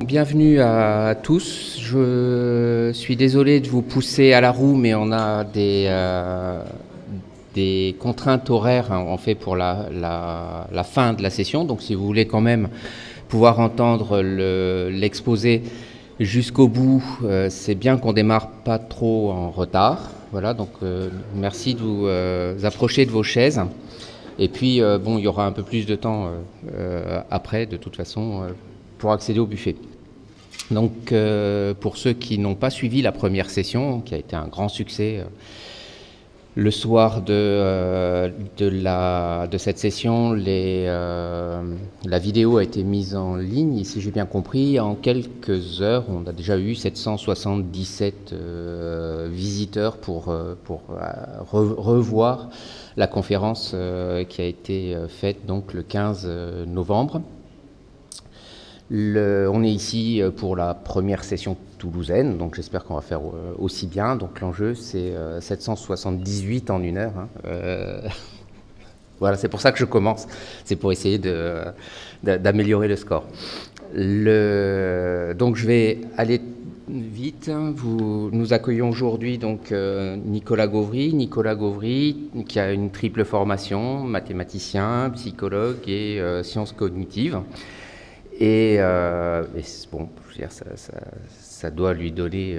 bienvenue à tous. Je suis désolé de vous pousser à la roue, mais on a des contraintes horaires en fait pour la fin de la session. Donc si vous voulez quand même pouvoir entendre l'exposé jusqu'au bout, c'est bien qu'on démarre pas trop en retard. Voilà, donc merci de vous approcher de vos chaises. Et puis, bon, il y aura un peu plus de temps après, de toute façon, pour accéder au buffet. Donc, pour ceux qui n'ont pas suivi la première session, qui a été un grand succès, le soir de cette session, la vidéo a été mise en ligne, si j'ai bien compris. En quelques heures, on a déjà eu 777 visiteurs pour revoir la conférence qui a été faite donc le 15 novembre. On est ici pour la première session toulousaine, donc j'espère qu'on va faire aussi bien. Donc l'enjeu, c'est 778 en une heure. Voilà, c'est pour ça que je commence. C'est pour essayer d'améliorer le score. Donc je vais aller vite. Nous accueillons aujourd'hui donc Nicolas Gauvry. Nicolas Gauvry, qui a une triple formation, mathématicien, psychologue et sciences cognitives. Et bon, je veux dire, ça doit lui donner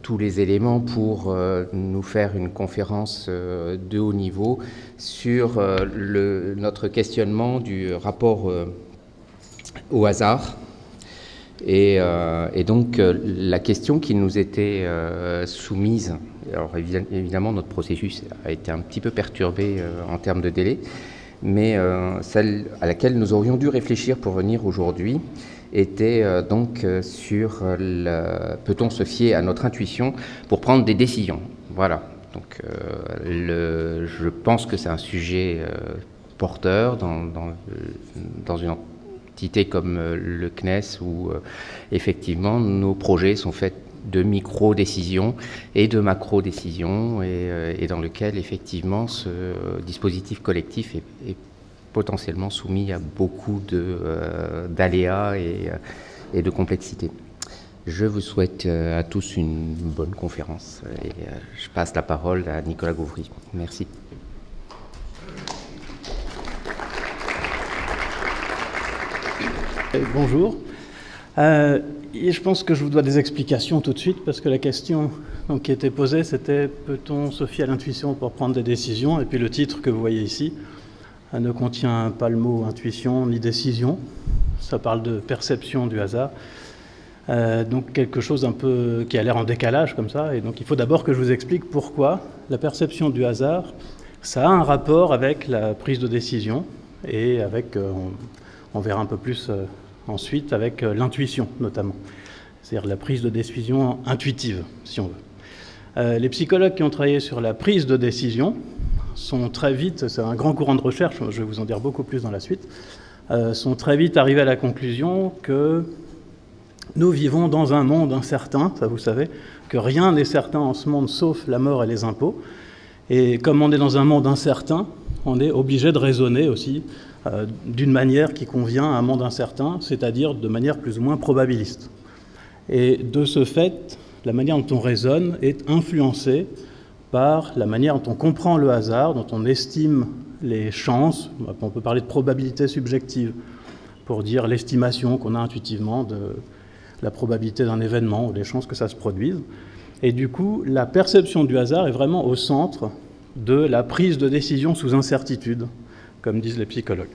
tous les éléments pour nous faire une conférence de haut niveau sur notre questionnement du rapport au hasard. Et donc, la question qui nous était soumise, alors évidemment, notre processus a été un petit peu perturbé en termes de délai, mais celle à laquelle nous aurions dû réfléchir pour venir aujourd'hui était donc sur peut-on se fier à notre intuition pour prendre des décisions. Voilà, donc je pense que c'est un sujet porteur dans une entité comme le CNES où effectivement nos projets sont faits de micro-décisions et de macro-décisions et dans lequel effectivement ce dispositif collectif est potentiellement soumis à beaucoup d'aléas et de complexité. Je vous souhaite à tous une bonne conférence et je passe la parole à Nicolas Gauvry. Merci. Bonjour. Et je pense que je vous dois des explications tout de suite, parce que la question donc, qui était posée, c'était « Peut-on se fier à l'intuition pour prendre des décisions ?» Et puis le titre que vous voyez ici ne contient pas le mot « intuition » ni « décision ». Ça parle de perception du hasard. Donc quelque chose un peu qui a l'air en décalage comme ça. Et donc il faut d'abord que je vous explique pourquoi la perception du hasard, ça a un rapport avec la prise de décision et avec, on verra un peu plus ensuite, avec l'intuition notamment, c'est-à-dire la prise de décision intuitive, si on veut. Les psychologues qui ont travaillé sur la prise de décision sont très vite, c'est un grand courant de recherche, je vais vous en dire beaucoup plus dans la suite, sont très vite arrivés à la conclusion que nous vivons dans un monde incertain, ça vous savez, que rien n'est certain en ce monde sauf la mort et les impôts. Et comme on est dans un monde incertain, on est obligé de raisonner aussi d'une manière qui convient à un monde incertain, c'est-à-dire de manière plus ou moins probabiliste. Et de ce fait, la manière dont on raisonne est influencée par la manière dont on comprend le hasard, dont on estime les chances. On peut parler de probabilité subjective pour dire l'estimation qu'on a intuitivement de la probabilité d'un événement ou des chances que ça se produise. Et du coup, la perception du hasard est vraiment au centre de la prise de décision sous incertitude, comme disent les psychologues.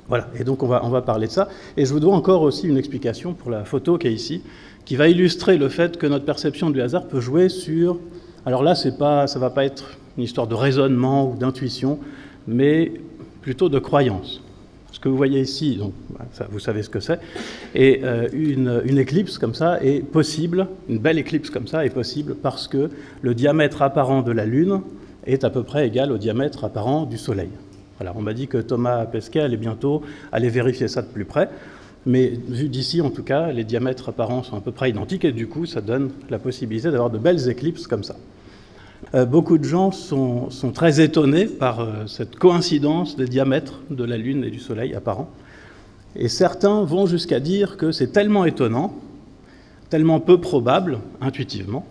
Voilà, et donc on va parler de ça. Et je vous dois encore aussi une explication pour la photo qui est ici, qui va illustrer le fait que notre perception du hasard peut jouer sur... Alors là, ça ne va pas être une histoire de raisonnement ou d'intuition, mais plutôt de croyance. Ce que vous voyez ici, donc, ça, vous savez ce que c'est, et une éclipse comme ça est possible, une belle éclipse comme ça est possible parce que le diamètre apparent de la Lune est à peu près égal au diamètre apparent du Soleil. Voilà, on m'a dit que Thomas Pesquet allait bientôt aller vérifier ça de plus près, mais vu d'ici, en tout cas, les diamètres apparents sont à peu près identiques, et du coup, ça donne la possibilité d'avoir de belles éclipses comme ça. Beaucoup de gens sont très étonnés par cette coïncidence des diamètres de la Lune et du Soleil apparents, Et certains vont jusqu'à dire que c'est tellement étonnant, tellement peu probable, intuitivement,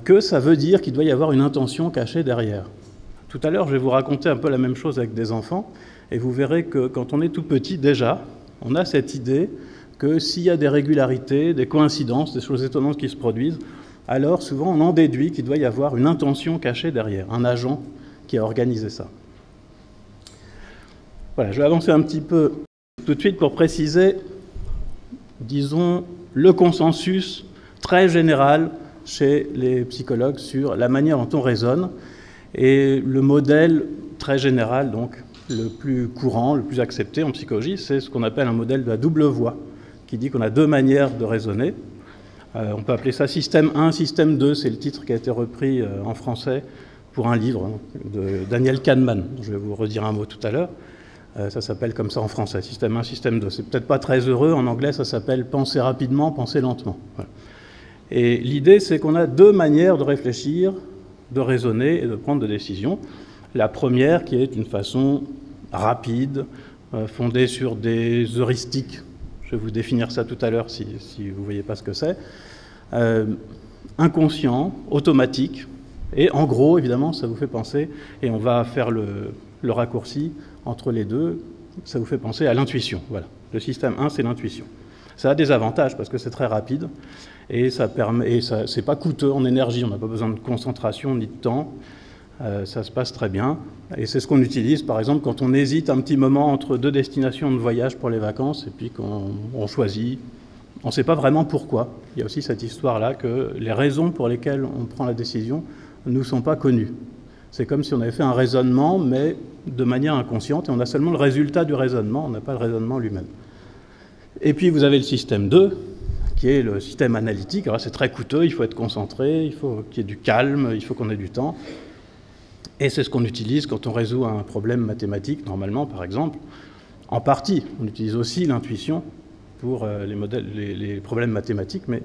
que ça veut dire qu'il doit y avoir une intention cachée derrière. Tout à l'heure, je vais vous raconter un peu la même chose avec des enfants, et vous verrez que quand on est tout petit, déjà, on a cette idée que s'il y a des régularités, des coïncidences, des choses étonnantes qui se produisent, alors souvent on en déduit qu'il doit y avoir une intention cachée derrière, un agent qui a organisé ça. Voilà, je vais avancer un petit peu tout de suite pour préciser, disons, le consensus très général chez les psychologues sur la manière dont on raisonne et le modèle très général, donc le plus courant, le plus accepté en psychologie, c'est ce qu'on appelle un modèle de la double voie, qui dit qu'on a deux manières de raisonner. On peut appeler ça système 1, système 2, c'est le titre qui a été repris en français pour un livre de Daniel Kahneman, dont je vais vous redire un mot tout à l'heure. Ça s'appelle comme ça en français, système 1, système 2. C'est peut-être pas très heureux, en anglais ça s'appelle penser rapidement, penser lentement. Voilà. Et l'idée c'est qu'on a deux manières de réfléchir, de raisonner et de prendre des décisions. La première qui est une façon rapide, fondée sur des heuristiques. Je vais vous définir ça tout à l'heure si vous ne voyez pas ce que c'est. Inconscient, automatique, et en gros, évidemment, ça vous fait penser, et on va faire le raccourci entre les deux, ça vous fait penser à l'intuition. Voilà. Le système 1, c'est l'intuition. Ça a des avantages parce que c'est très rapide, et ça permet, c'est pas coûteux en énergie, on n'a pas besoin de concentration ni de temps. Ça se passe très bien, et c'est ce qu'on utilise par exemple quand on hésite un petit moment entre deux destinations de voyage pour les vacances et puis qu'on choisit, on ne sait pas vraiment pourquoi. Il y a aussi cette histoire-là que les raisons pour lesquelles on prend la décision ne nous sont pas connues. C'est comme si on avait fait un raisonnement mais de manière inconsciente et on a seulement le résultat du raisonnement, on n'a pas le raisonnement lui-même. Et puis vous avez le système 2 qui est le système analytique. Alors c'est très coûteux, il faut être concentré, il faut qu'il y ait du calme, il faut qu'on ait du temps. Et c'est ce qu'on utilise quand on résout un problème mathématique, normalement, par exemple. En partie, on utilise aussi l'intuition pour les problèmes mathématiques, mais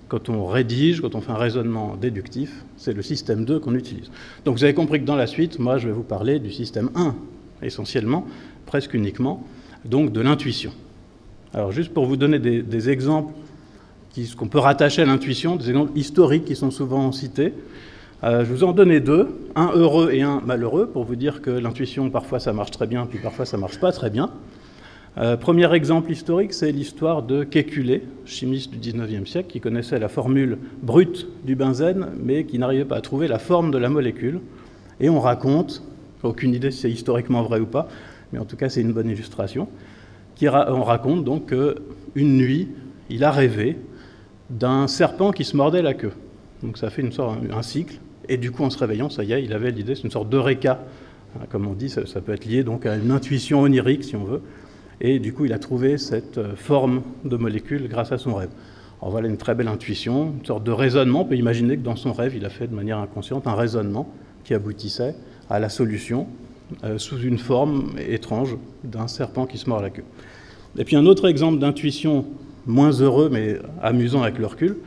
quand on rédige, quand on fait un raisonnement déductif, c'est le système 2 qu'on utilise. Donc vous avez compris que dans la suite, moi, je vais vous parler du système 1, essentiellement, presque uniquement, donc de l'intuition. Alors, juste pour vous donner des exemples qu'on peut rattacher à l'intuition, des exemples historiques qui sont souvent cités, je vous en donnais deux, un heureux et un malheureux, pour vous dire que l'intuition, parfois ça marche très bien, puis parfois ça marche pas très bien. Premier exemple historique, c'est l'histoire de Kekulé, chimiste du 19e siècle, qui connaissait la formule brute du benzène, mais qui n'arrivait pas à trouver la forme de la molécule. Et on raconte, aucune idée si c'est historiquement vrai ou pas, mais en tout cas c'est une bonne illustration, on raconte donc qu'une nuit, il a rêvé d'un serpent qui se mordait la queue. Donc ça fait un cycle. Et du coup, en se réveillant, ça y est, il avait l'idée, c'est une sorte d'eureka, comme on dit, ça peut être lié donc à une intuition onirique, si on veut. Et du coup, il a trouvé cette forme de molécule grâce à son rêve. Alors voilà une très belle intuition, une sorte de raisonnement. On peut imaginer que dans son rêve, il a fait de manière inconsciente un raisonnement qui aboutissait à la solution sous une forme étrange d'un serpent qui se mord la queue. Et puis un autre exemple d'intuition moins heureux, mais amusant avec le recul,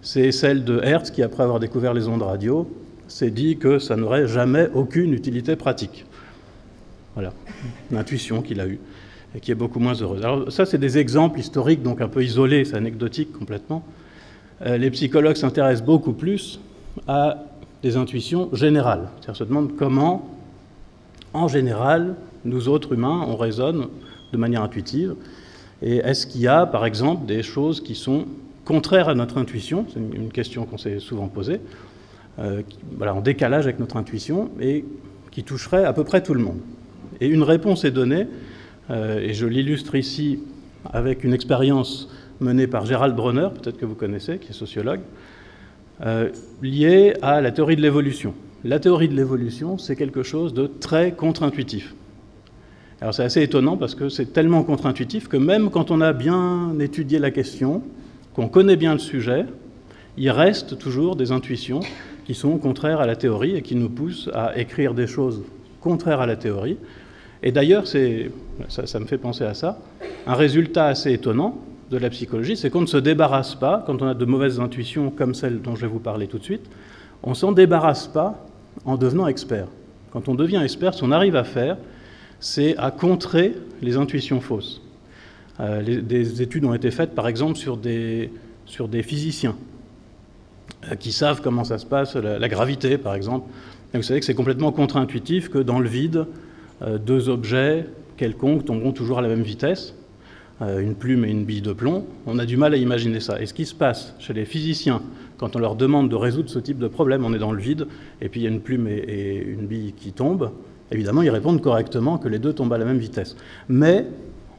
c'est celle de Hertz qui, après avoir découvert les ondes radio, s'est dit que ça n'aurait jamais aucune utilité pratique. Voilà, l'intuition qu'il a eue et qui est beaucoup moins heureuse. Alors ça, c'est des exemples historiques, donc un peu isolés, c'est anecdotique complètement. Les psychologues s'intéressent beaucoup plus à des intuitions générales. C'est-à-dire se demandent comment, en général, nous autres humains, on raisonne de manière intuitive. Et est-ce qu'il y a, par exemple, des choses qui sont contraires à notre intuition? C'est une question qu'on s'est souvent posée. En décalage avec notre intuition et qui toucherait à peu près tout le monde. Et une réponse est donnée, et je l'illustre ici avec une expérience menée par Gerald Bronner, peut-être que vous connaissez, qui est sociologue, liée à la théorie de l'évolution. La théorie de l'évolution, c'est quelque chose de très contre-intuitif. Alors c'est assez étonnant parce que c'est tellement contre-intuitif que même quand on a bien étudié la question, qu'on connaît bien le sujet, il reste toujours des intuitions qui sont contraires à la théorie et qui nous poussent à écrire des choses contraires à la théorie. Et d'ailleurs, ça me fait penser à ça, un résultat assez étonnant de la psychologie, c'est qu'on ne se débarrasse pas, quand on a de mauvaises intuitions comme celle dont je vais vous parler tout de suite, on ne s'en débarrasse pas en devenant expert. Quand on devient expert, ce qu'on arrive à faire, c'est à contrer les intuitions fausses. Des études ont été faites, par exemple, sur des physiciens qui savent comment ça se passe, la gravité, par exemple. Et vous savez que c'est complètement contre-intuitif que dans le vide, deux objets quelconques tomberont toujours à la même vitesse, une plume et une bille de plomb. On a du mal à imaginer ça. Et ce qui se passe chez les physiciens, quand on leur demande de résoudre ce type de problème, on est dans le vide, et puis il y a une plume et une bille qui tombent, évidemment, ils répondent correctement que les deux tombent à la même vitesse. Mais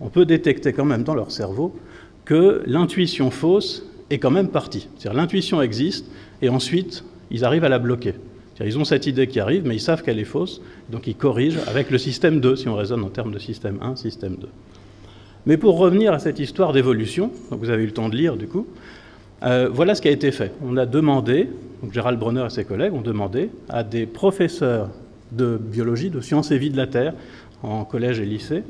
on peut détecter quand même dans leur cerveau que l'intuition fausse est quand même partie. C'est-à-dire l'intuition existe, et ensuite, ils arrivent à la bloquer. Ils ont cette idée qui arrive, mais ils savent qu'elle est fausse, donc ils corrigent avec le système 2, si on raisonne en termes de système 1, système 2. Mais pour revenir à cette histoire d'évolution, donc vous avez eu le temps de lire du coup, voilà ce qui a été fait. On a demandé, donc Gérald Bronner et ses collègues ont demandé à des professeurs de biologie, de sciences et vie de la Terre, en collège et lycée,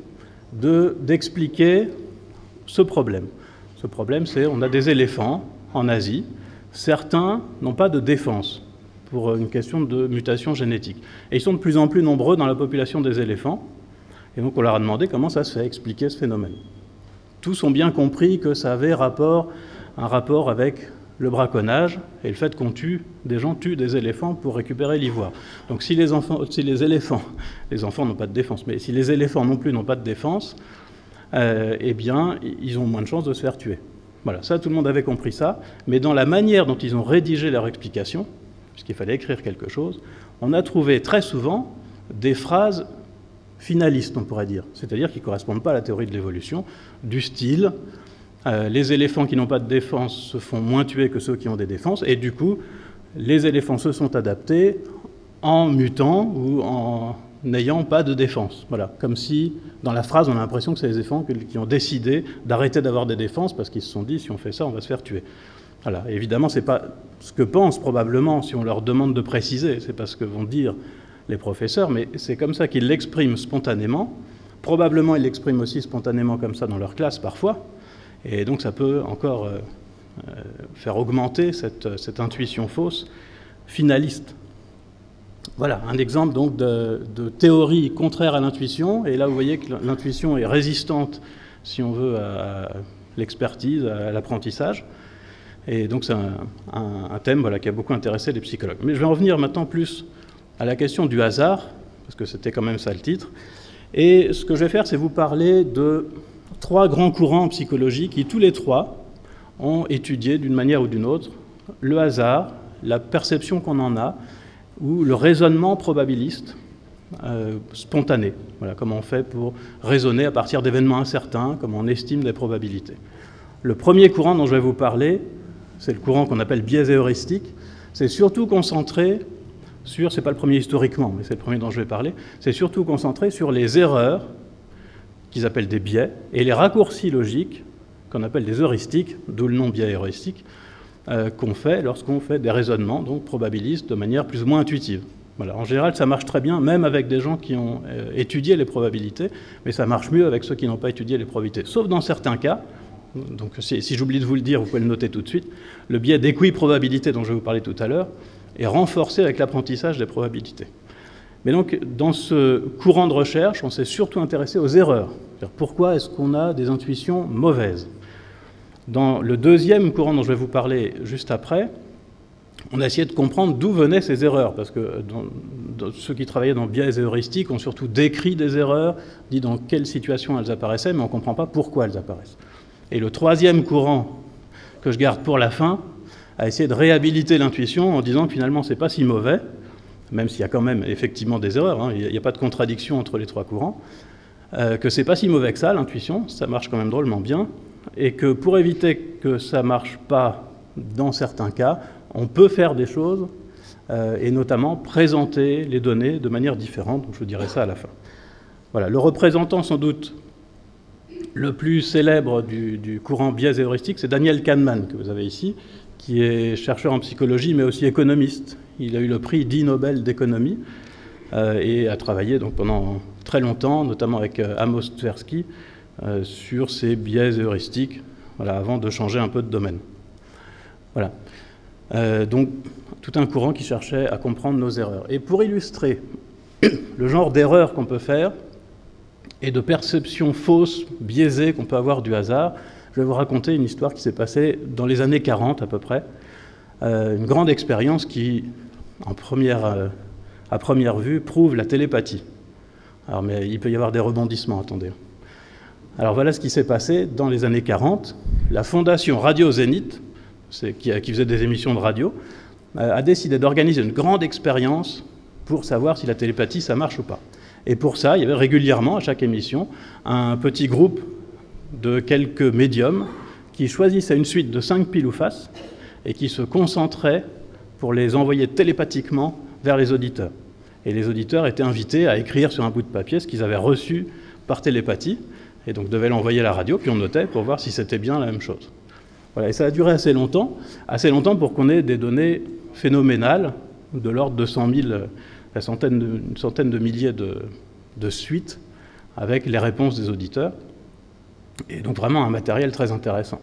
d'expliquer ce problème. Ce problème, c'est on a des éléphants en Asie, certains n'ont pas de défense pour une question de mutation génétique. Et ils sont de plus en plus nombreux dans la population des éléphants, et donc on leur a demandé comment ça se fait, expliquer ce phénomène. Tous ont bien compris que ça avait un rapport avec le braconnage et le fait qu'on des gens tuent des éléphants pour récupérer l'ivoire. Donc si les éléphants n'ont pas de défense, mais si les éléphants non plus n'ont pas de défense, eh bien, ils ont moins de chances de se faire tuer. Voilà, ça, tout le monde avait compris ça, mais dans la manière dont ils ont rédigé leur explication, puisqu'il fallait écrire quelque chose, on a trouvé très souvent des phrases finalistes, on pourrait dire, c'est-à-dire qui ne correspondent pas à la théorie de l'évolution, du style les éléphants qui n'ont pas de défense se font moins tuer que ceux qui ont des défenses, et du coup, les éléphants se sont adaptés en mutant ou en n'ayant pas de défense. Voilà, comme si, dans la phrase, on a l'impression que c'est les éléphants qui ont décidé d'arrêter d'avoir des défenses parce qu'ils se sont dit, si on fait ça, on va se faire tuer. Voilà, et évidemment, ce n'est pas ce que pensent probablement, si on leur demande de préciser, c'est pas ce que vont dire les professeurs, mais c'est comme ça qu'ils l'expriment spontanément. Probablement, ils l'expriment aussi spontanément comme ça dans leur classe parfois, et donc ça peut encore faire augmenter cette intuition fausse finaliste. Voilà, un exemple donc de théorie contraire à l'intuition, et là vous voyez que l'intuition est résistante, si on veut, à l'expertise, à l'apprentissage, et donc c'est un thème voilà, qui a beaucoup intéressé les psychologues. Mais je vais en revenir maintenant plus à la question du hasard, parce que c'était quand même ça le titre, et ce que je vais faire, c'est vous parler de 3 grands courants en psychologie qui, tous les 3, ont étudié d'une manière ou d'une autre le hasard, la perception qu'on en a, ou le raisonnement probabiliste spontané. Voilà, comment on fait pour raisonner à partir d'événements incertains, comment on estime des probabilités. Le premier courant dont je vais vous parler, c'est le courant qu'on appelle biais et heuristique. C'est surtout concentré sur, c'est pas le premier historiquement, mais c'est le premier dont je vais parler, c'est surtout concentré sur les erreurs, qu'ils appellent des biais, et les raccourcis logiques, qu'on appelle des heuristiques, d'où le nom biais et heuristique, qu'on fait lorsqu'on fait des raisonnements, donc probabilistes, de manière plus ou moins intuitive. Voilà. En général, ça marche très bien, même avec des gens qui ont étudié les probabilités, mais ça marche mieux avec ceux qui n'ont pas étudié les probabilités. Sauf dans certains cas, donc si j'oublie de vous le dire, vous pouvez le noter tout de suite, le biais d'équiprobabilité dont je vais vous parler tout à l'heure est renforcé avec l'apprentissage des probabilités. Mais donc, dans ce courant de recherche, on s'est surtout intéressé aux erreurs. Pourquoi est-ce qu'on a des intuitions mauvaises? Dans le deuxième courant dont je vais vous parler juste après, on a essayé de comprendre d'où venaient ces erreurs, parce que ceux qui travaillaient dans biais et heuristiques ont surtout décrit des erreurs, dit dans quelles situations elles apparaissaient, mais on ne comprend pas pourquoi elles apparaissent. Et le troisième courant que je garde pour la fin a essayé de réhabiliter l'intuition en disant que finalement c'est pas si mauvais, même s'il y a quand même effectivement des erreurs, hein, il n'y a pas de contradiction entre les 3 courants, que c'est pas si mauvais que ça, l'intuition, ça marche quand même drôlement bien, et que pour éviter que ça ne marche pas dans certains cas, on peut faire des choses, et notamment présenter les données de manière différente, donc je vous dirai ça à la fin. Voilà, le représentant sans doute le plus célèbre du courant biais et heuristique, c'est Daniel Kahneman, que vous avez ici, qui est chercheur en psychologie, mais aussi économiste. Il a eu le prix dit Nobel d'économie, et a travaillé donc, pendant très longtemps, notamment avec Amos Tversky, sur ces biais heuristiques, voilà, avant de changer un peu de domaine. Voilà. Donc, tout un courant qui cherchait à comprendre nos erreurs. Et pour illustrer le genre d'erreurs qu'on peut faire, et de perception fausse, biaisée qu'on peut avoir du hasard. Je vais vous raconter une histoire qui s'est passée dans les années 40 à peu près. Une grande expérience qui, à première vue, prouve la télépathie. Alors, mais il peut y avoir des rebondissements, attendez. Alors voilà ce qui s'est passé dans les années 40. La fondation Radio Zénith, qui faisait des émissions de radio, a décidé d'organiser une grande expérience pour savoir si la télépathie, ça marche ou pas. Et pour ça, il y avait régulièrement, à chaque émission, un petit groupe de quelques médiums qui choisissaient une suite de 5 piles ou face et qui se concentraient pour les envoyer télépathiquement vers les auditeurs. Et les auditeurs étaient invités à écrire sur un bout de papier ce qu'ils avaient reçu par télépathie, et donc devaient l'envoyer à la radio, puis on notait pour voir si c'était bien la même chose. Voilà, et ça a duré assez longtemps pour qu'on ait des données phénoménales, de l'ordre de 100 000, une centaine de milliers de suites, avec les réponses des auditeurs, et donc vraiment un matériel très intéressant.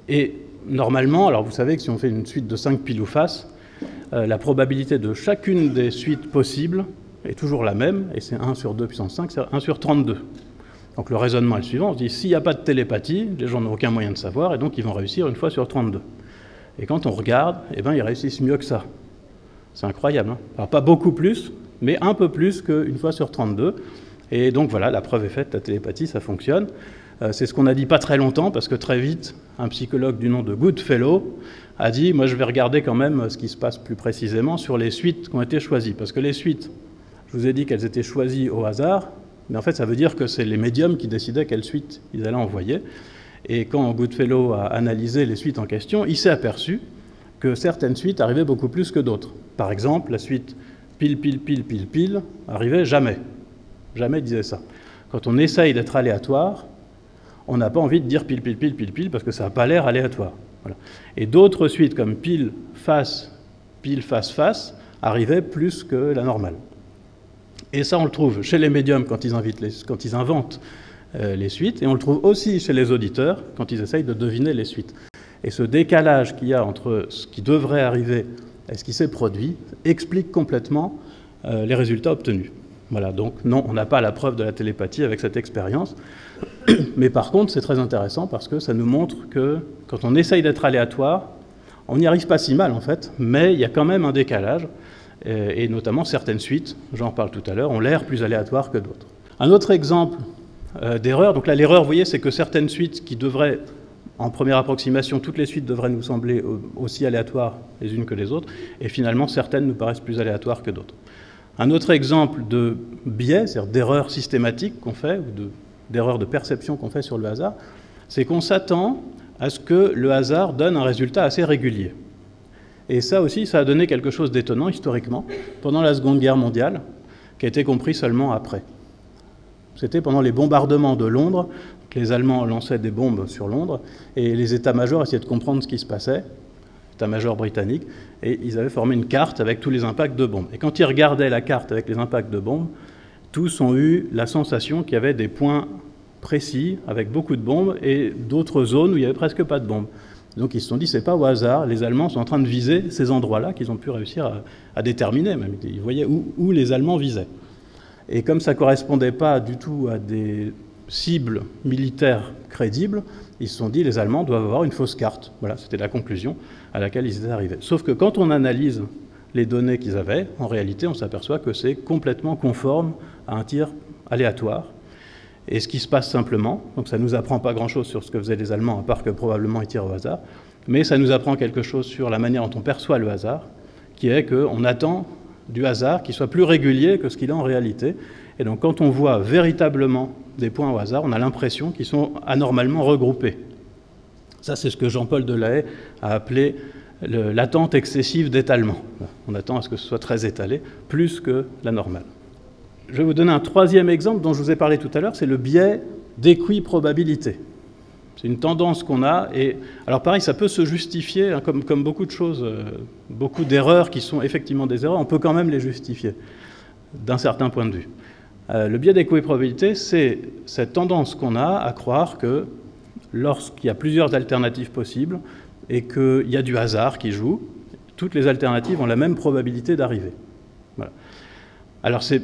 Et normalement, alors vous savez que si on fait une suite de 5 piles ou face, la probabilité de chacune des suites possibles est toujours la même, et c'est 1 sur 2 puissance 5, c'est 1 sur 32. Donc le raisonnement est le suivant, on se dit s'il n'y a pas de télépathie, les gens n'ont aucun moyen de savoir, et donc ils vont réussir une fois sur 32. Et quand on regarde, eh ben, ils réussissent mieux que ça. C'est incroyable, hein. Alors pas beaucoup plus, mais un peu plus qu'une fois sur 32. Et donc voilà, la preuve est faite, la télépathie, ça fonctionne. C'est ce qu'on a dit pas très longtemps, parce que très vite, un psychologue du nom de Goodfellow a dit « Moi, je vais regarder quand même ce qui se passe plus précisément sur les suites qui ont été choisies. » Parce que les suites, je vous ai dit qu'elles étaient choisies au hasard, mais en fait, ça veut dire que c'est les médiums qui décidaient quelle suite ils allaient envoyer. Et quand Goodfellow a analysé les suites en question, il s'est aperçu que certaines suites arrivaient beaucoup plus que d'autres. Par exemple, la suite pile, pile, pile, pile, pile arrivait jamais. Jamais disait ça. Quand on essaye d'être aléatoire, on n'a pas envie de dire pile, pile, pile, pile, pile, parce que ça n'a pas l'air aléatoire. Voilà. Et d'autres suites comme pile, face, face, arrivaient plus que la normale. Et ça, on le trouve chez les médiums quand ils inventent les suites, et on le trouve aussi chez les auditeurs quand ils essayent de deviner les suites. Et ce décalage qu'il y a entre ce qui devrait arriver et ce qui s'est produit explique complètement les résultats obtenus. Voilà, donc non, on n'a pas la preuve de la télépathie avec cette expérience, mais par contre, c'est très intéressant parce que ça nous montre que quand on essaye d'être aléatoire, on n'y arrive pas si mal en fait, mais il y a quand même un décalage, et notamment certaines suites, j'en parle tout à l'heure, ont l'air plus aléatoires que d'autres. Un autre exemple d'erreur, donc là l'erreur, vous voyez, c'est que certaines suites qui devraient, en première approximation, toutes les suites devraient nous sembler aussi aléatoires les unes que les autres, et finalement certaines nous paraissent plus aléatoires que d'autres. Un autre exemple de biais, c'est-à-dire d'erreur systématique qu'on fait, ou d'erreur de perception qu'on fait sur le hasard, c'est qu'on s'attend à ce que le hasard donne un résultat assez régulier. Et ça aussi, ça a donné quelque chose d'étonnant historiquement, pendant la Seconde Guerre mondiale, qui a été compris seulement après. C'était pendant les bombardements de Londres, que les Allemands lançaient des bombes sur Londres, et les états-majors essayaient de comprendre ce qui se passait, état-major britannique, et ils avaient formé une carte avec tous les impacts de bombes. Et quand ils regardaient la carte avec les impacts de bombes, tous ont eu la sensation qu'il y avait des points précis avec beaucoup de bombes et d'autres zones où il n'y avait presque pas de bombes. Donc ils se sont dit, c'est pas au hasard, les Allemands sont en train de viser ces endroits-là qu'ils ont pu réussir à déterminer. Même. Ils voyaient où les Allemands visaient. Et comme ça ne correspondait pas du tout à des cibles militaires crédibles, ils se sont dit, les Allemands doivent avoir une fausse carte. Voilà, c'était la conclusion à laquelle ils étaient arrivés. Sauf que quand on analyse les données qu'ils avaient, en réalité, on s'aperçoit que c'est complètement conforme à un tir aléatoire. Et ce qui se passe simplement, donc ça ne nous apprend pas grand-chose sur ce que faisaient les Allemands, à part que probablement ils tirent au hasard, mais ça nous apprend quelque chose sur la manière dont on perçoit le hasard, qui est qu'on attend du hasard qui soit plus régulier que ce qu'il est en réalité. Et donc quand on voit véritablement des points au hasard, on a l'impression qu'ils sont anormalement regroupés. Ça, c'est ce que Jean-Paul Delahaye a appelé l'attente excessive d'étalement. On attend à ce que ce soit très étalé, plus que la normale. Je vais vous donner un troisième exemple dont je vous ai parlé tout à l'heure, c'est le biais d'équiprobabilité. C'est une tendance qu'on a, et alors pareil, ça peut se justifier, hein, comme beaucoup de choses, beaucoup d'erreurs qui sont effectivement des erreurs, on peut quand même les justifier, d'un certain point de vue. Le biais d'équiprobabilité, c'est cette tendance qu'on a à croire que lorsqu'il y a plusieurs alternatives possibles et qu'il y a du hasard qui joue, toutes les alternatives ont la même probabilité d'arriver. Voilà. Alors c'est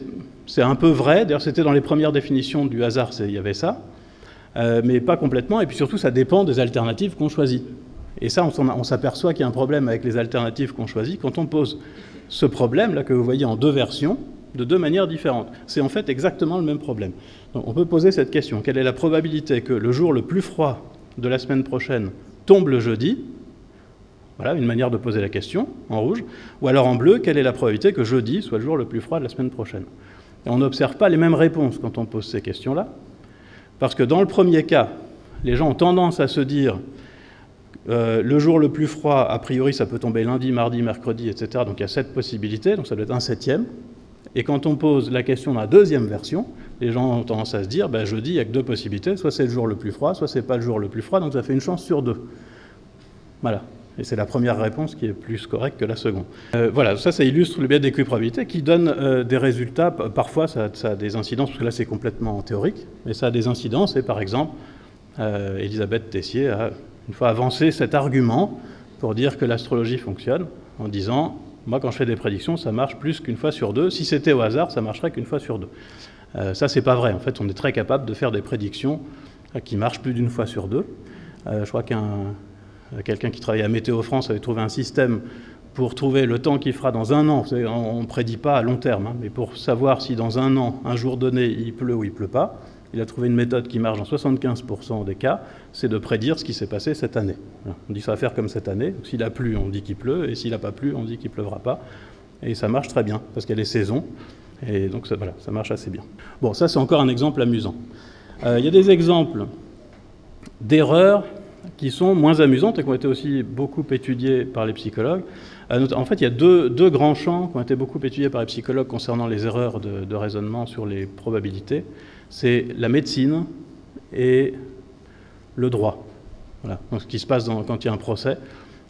un peu vrai, d'ailleurs c'était dans les premières définitions du hasard, il y avait ça, mais pas complètement, et puis surtout ça dépend des alternatives qu'on choisit. Et ça, on s'aperçoit qu'il y a un problème avec les alternatives qu'on choisit quand on pose ce problème-là que vous voyez en deux versions, de deux manières différentes. C'est en fait exactement le même problème. Donc on peut poser cette question. Quelle est la probabilité que le jour le plus froid de la semaine prochaine tombe le jeudi? Voilà une manière de poser la question, en rouge. Ou alors en bleu, quelle est la probabilité que jeudi soit le jour le plus froid de la semaine prochaine? Et on n'observe pas les mêmes réponses quand on pose ces questions-là, parce que dans le premier cas, les gens ont tendance à se dire le jour le plus froid, a priori, ça peut tomber lundi, mardi, mercredi, etc. Donc il y a 7 possibilités, donc ça doit être 1/7. Et quand on pose la question dans la deuxième version, les gens ont tendance à se dire, jeudi, il n'y a que 2 possibilités, soit c'est le jour le plus froid, soit c'est pas le jour le plus froid, donc ça fait une chance sur 2. Voilà. Et c'est la première réponse qui est plus correcte que la seconde. Voilà, ça illustre le biais d'équiprobabilité qui donne des résultats. Parfois, ça a des incidences, parce que là, c'est complètement théorique, mais ça a des incidences. Et par exemple, Elisabeth Tessier a une fois avancé cet argument pour dire que l'astrologie fonctionne, en disant, moi, quand je fais des prédictions, ça marche plus qu'une fois sur 2. Si c'était au hasard, ça marcherait qu'une fois sur 2. Ça, c'est pas vrai. En fait, on est très capable de faire des prédictions qui marchent plus d'une fois sur 2. Je crois quelqu'un qui travaille à Météo France avait trouvé un système pour trouver le temps qu'il fera dans un an. On ne prédit pas à long terme, mais pour savoir si dans un an, un jour donné, il pleut ou il ne pleut pas, il a trouvé une méthode qui marche dans 75% des cas, c'est de prédire ce qui s'est passé cette année. On dit ça va faire comme cette année. S'il a plu, on dit qu'il pleut, et s'il n'a pas plu, on dit qu'il ne pleuvra pas. Et ça marche très bien, parce qu'il y a les saisons, et donc voilà, ça marche assez bien. Bon, ça c'est encore un exemple amusant. Il y a des exemples d'erreurs qui sont moins amusantes et qui ont été aussi beaucoup étudiées par les psychologues. En fait, il y a deux grands champs qui ont été beaucoup étudiés par les psychologues concernant les erreurs de raisonnement sur les probabilités. C'est la médecine et le droit. Voilà. Donc, ce qui se passe quand il y a un procès,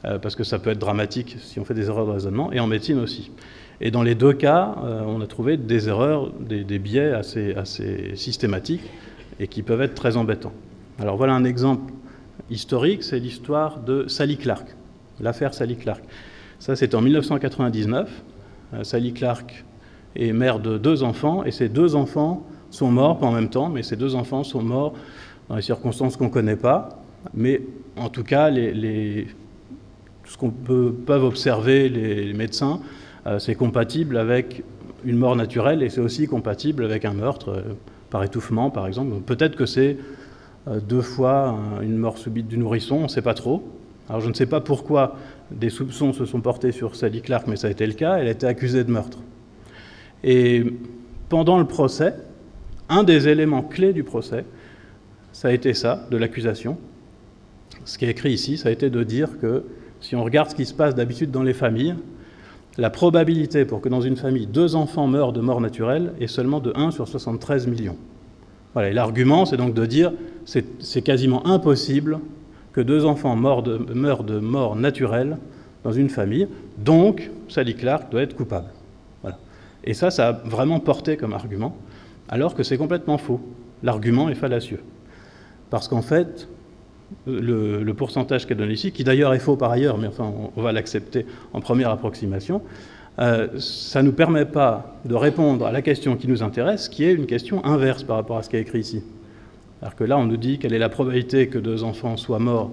parce que ça peut être dramatique si on fait des erreurs de raisonnement, et en médecine aussi. Et dans les deux cas, on a trouvé des erreurs, des biais assez systématiques et qui peuvent être très embêtants. Alors voilà un exemple historique, c'est l'histoire de Sally Clark, l'affaire Sally Clark. Ça, c'est en 1999. Sally Clark est mère de 2 enfants, et ces 2 enfants sont morts, pas en même temps, mais ces 2 enfants sont morts dans des circonstances qu'on ne connaît pas. Mais en tout cas, ce qu'on peuvent observer les médecins, c'est compatible avec une mort naturelle, et c'est aussi compatible avec un meurtre, par étouffement, par exemple. Peut-être que c'est 2 fois une mort subite du nourrisson, on ne sait pas trop. Alors je ne sais pas pourquoi des soupçons se sont portés sur Sally Clark, mais ça a été le cas, elle a été accusée de meurtre. Et pendant le procès, un des éléments clés du procès, ça a été ça, de l'accusation. Ce qui est écrit ici, ça a été de dire que si on regarde ce qui se passe d'habitude dans les familles, la probabilité pour que dans une famille 2 enfants meurent de mort naturelle est seulement de 1 sur 73 millions. Voilà, et l'argument, c'est donc de dire c'est quasiment impossible que 2 enfants meurent de mort naturelle dans une famille, donc Sally Clark doit être coupable. Voilà. Et ça a vraiment porté comme argument, alors que c'est complètement faux. L'argument est fallacieux. Parce qu'en fait, le pourcentage qui est donné ici, qui d'ailleurs est faux par ailleurs, mais enfin on va l'accepter en première approximation, ça ne nous permet pas de répondre à la question qui nous intéresse, qui est une question inverse par rapport à ce qui est écrit ici. Alors que là, on nous dit quelle est la probabilité que 2 enfants soient morts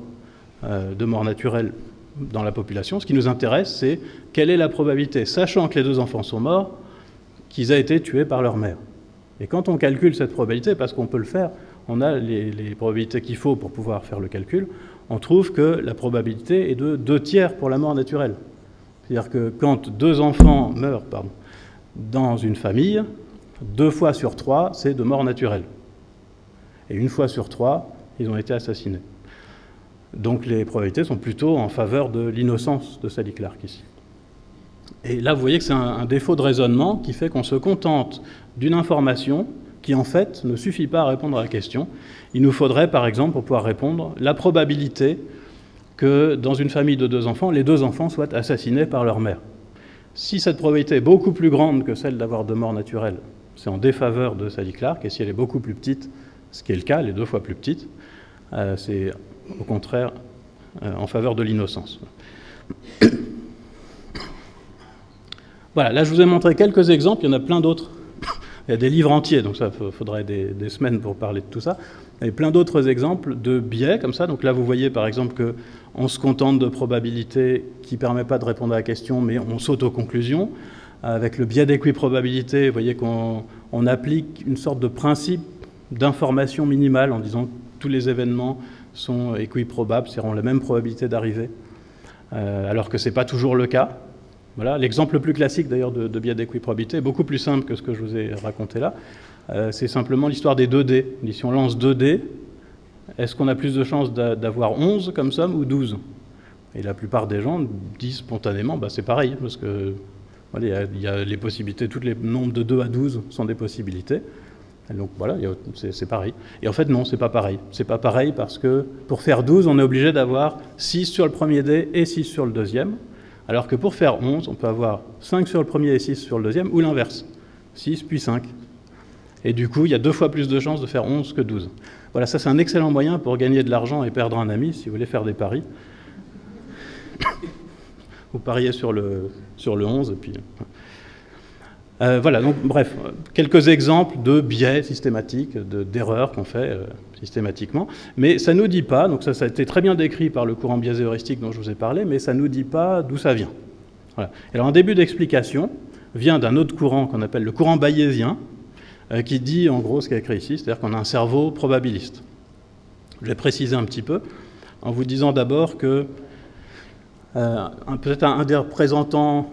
de mort naturelle dans la population. Ce qui nous intéresse, c'est quelle est la probabilité, sachant que les 2 enfants sont morts, qu'ils aient été tués par leur mère. Et quand on calcule cette probabilité, parce qu'on peut le faire, on a les probabilités qu'il faut pour pouvoir faire le calcul, on trouve que la probabilité est de 2/3 pour la mort naturelle. C'est-à-dire que quand 2 enfants meurent dans une famille, 2 fois sur 3, c'est de mort naturelle. Et 1 fois sur 3, ils ont été assassinés. Donc les probabilités sont plutôt en faveur de l'innocence de Sally Clark ici. Et là, vous voyez que c'est un défaut de raisonnement qui fait qu'on se contente d'une information qui, en fait, ne suffit pas à répondre à la question. Il nous faudrait, par exemple, pour pouvoir répondre, la probabilité que dans une famille de 2 enfants, les 2 enfants soient assassinés par leur mère. Si cette probabilité est beaucoup plus grande que celle d'avoir de mort naturelle, c'est en défaveur de Sally Clark, et si elle est beaucoup plus petite, ce qui est le cas, elle est 2 fois plus petite, c'est au contraire en faveur de l'innocence. Voilà, là je vous ai montré quelques exemples, il y en a plein d'autres. Il y a des livres entiers, donc ça faudrait des semaines pour parler de tout ça. Il y a plein d'autres exemples de biais comme ça. Donc là, vous voyez par exemple qu'on se contente de probabilité qui ne permet pas de répondre à la question, mais on saute aux conclusions. Avec le biais d'équiprobabilité, vous voyez qu'on applique une sorte de principe d'information minimale en disant que tous les événements sont équiprobables, c'est-à-dire ont la même probabilité d'arriver, alors que ce n'est pas toujours le cas. Voilà. L'exemple le plus classique d'ailleurs de biais d'équiprobabilité est beaucoup plus simple que ce que je vous ai raconté là. C'est simplement l'histoire des 2 dés. Si on lance 2 dés, est-ce qu'on a plus de chances d'avoir 11 comme somme ou 12? Et la plupart des gens disent spontanément, bah, c'est pareil, parce que voilà, il y a les possibilités, tous les nombres de 2 à 12 sont des possibilités. Et donc voilà, c'est pareil. Et en fait non, c'est pas pareil. C'est pas pareil parce que pour faire 12, on est obligé d'avoir 6 sur le premier dé et 6 sur le deuxième. Alors que pour faire 11, on peut avoir 5 sur le premier et 6 sur le deuxième, ou l'inverse, 6 puis 5. Et du coup, il y a 2 fois plus de chances de faire 11 que 12. Voilà, ça c'est un excellent moyen pour gagner de l'argent et perdre un ami, si vous voulez faire des paris. Vous pariez sur le 11, et puis... voilà, donc bref, quelques exemples de biais systématiques, d'erreurs qu'on fait systématiquement, mais ça ne nous dit pas, donc ça a été très bien décrit par le courant biaisé heuristique dont je vous ai parlé, mais ça ne nous dit pas d'où ça vient. Voilà. Alors un début d'explication vient d'un autre courant qu'on appelle le courant bayésien, qui dit en gros ce qu'il y a écrit ici, c'est-à-dire qu'on a un cerveau probabiliste. Je vais préciser un petit peu en vous disant d'abord que peut-être un des représentants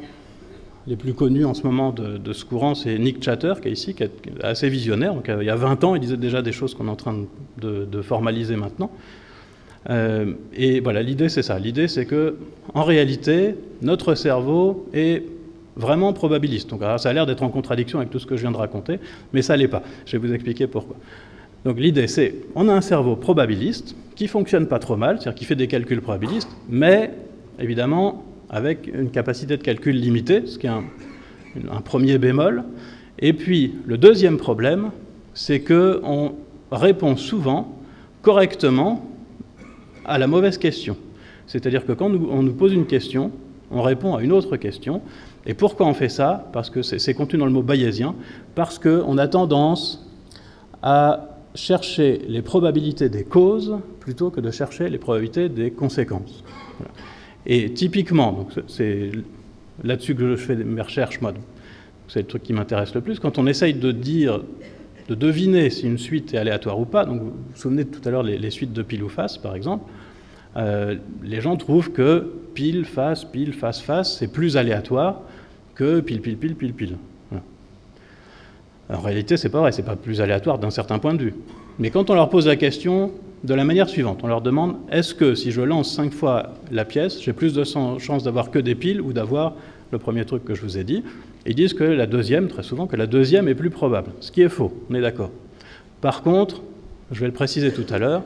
les plus connus en ce moment de ce courant, c'est Nick Chater, qui est ici, qui est assez visionnaire. Donc, il y a 20 ans, il disait déjà des choses qu'on est en train de formaliser maintenant. Et voilà, l'idée, c'est ça. L'idée, c'est que, en réalité, notre cerveau est vraiment probabiliste. Donc, alors, ça a l'air d'être en contradiction avec tout ce que je viens de raconter, mais ça ne l'est pas. Je vais vous expliquer pourquoi. Donc, l'idée, c'est, on a un cerveau probabiliste qui fonctionne pas trop mal, c'est-à-dire qui fait des calculs probabilistes, mais, évidemment, avec une capacité de calcul limitée, ce qui est un premier bémol. Et puis, le deuxième problème, c'est qu'on répond souvent correctement à la mauvaise question. C'est-à-dire que quand on nous pose une question, on répond à une autre question. Et pourquoi on fait ça? Parce que c'est contenu dans le mot bayésien, parce qu'on a tendance à chercher les probabilités des causes plutôt que de chercher les probabilités des conséquences. Voilà. Et typiquement, c'est là-dessus que je fais mes recherches, moi, c'est le truc qui m'intéresse le plus, quand on essaye de deviner si une suite est aléatoire ou pas, donc vous vous souvenez de tout à l'heure les suites de pile ou face, par exemple, les gens trouvent que pile, face, c'est plus aléatoire que pile, pile. Voilà. En réalité, c'est pas vrai, c'est pas plus aléatoire d'un certain point de vue. Mais quand on leur pose la question de la manière suivante, on leur demande, est-ce que si je lance 5 fois la pièce, j'ai plus de chances d'avoir que des piles ou d'avoir le premier truc que je vous ai dit? Ils disent que la deuxième, très souvent, que la deuxième est plus probable, ce qui est faux, on est d'accord. Par contre, je vais le préciser tout à l'heure,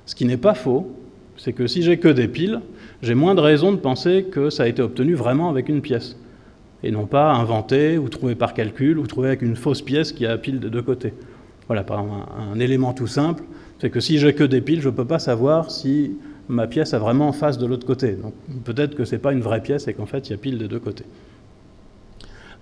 ce qui n'est pas faux, c'est que si j'ai que des piles, j'ai moins de raisons de penser que ça a été obtenu vraiment avec une pièce, et non pas inventé ou trouvé par calcul ou trouvé avec une fausse pièce qui a pile des 2 côtés. Voilà, par exemple, un élément tout simple, c'est que si j'ai que des piles, je ne peux pas savoir si ma pièce a vraiment en face de l'autre côté. Donc peut-être que ce n'est pas une vraie pièce et qu'en fait, il y a pile des 2 côtés.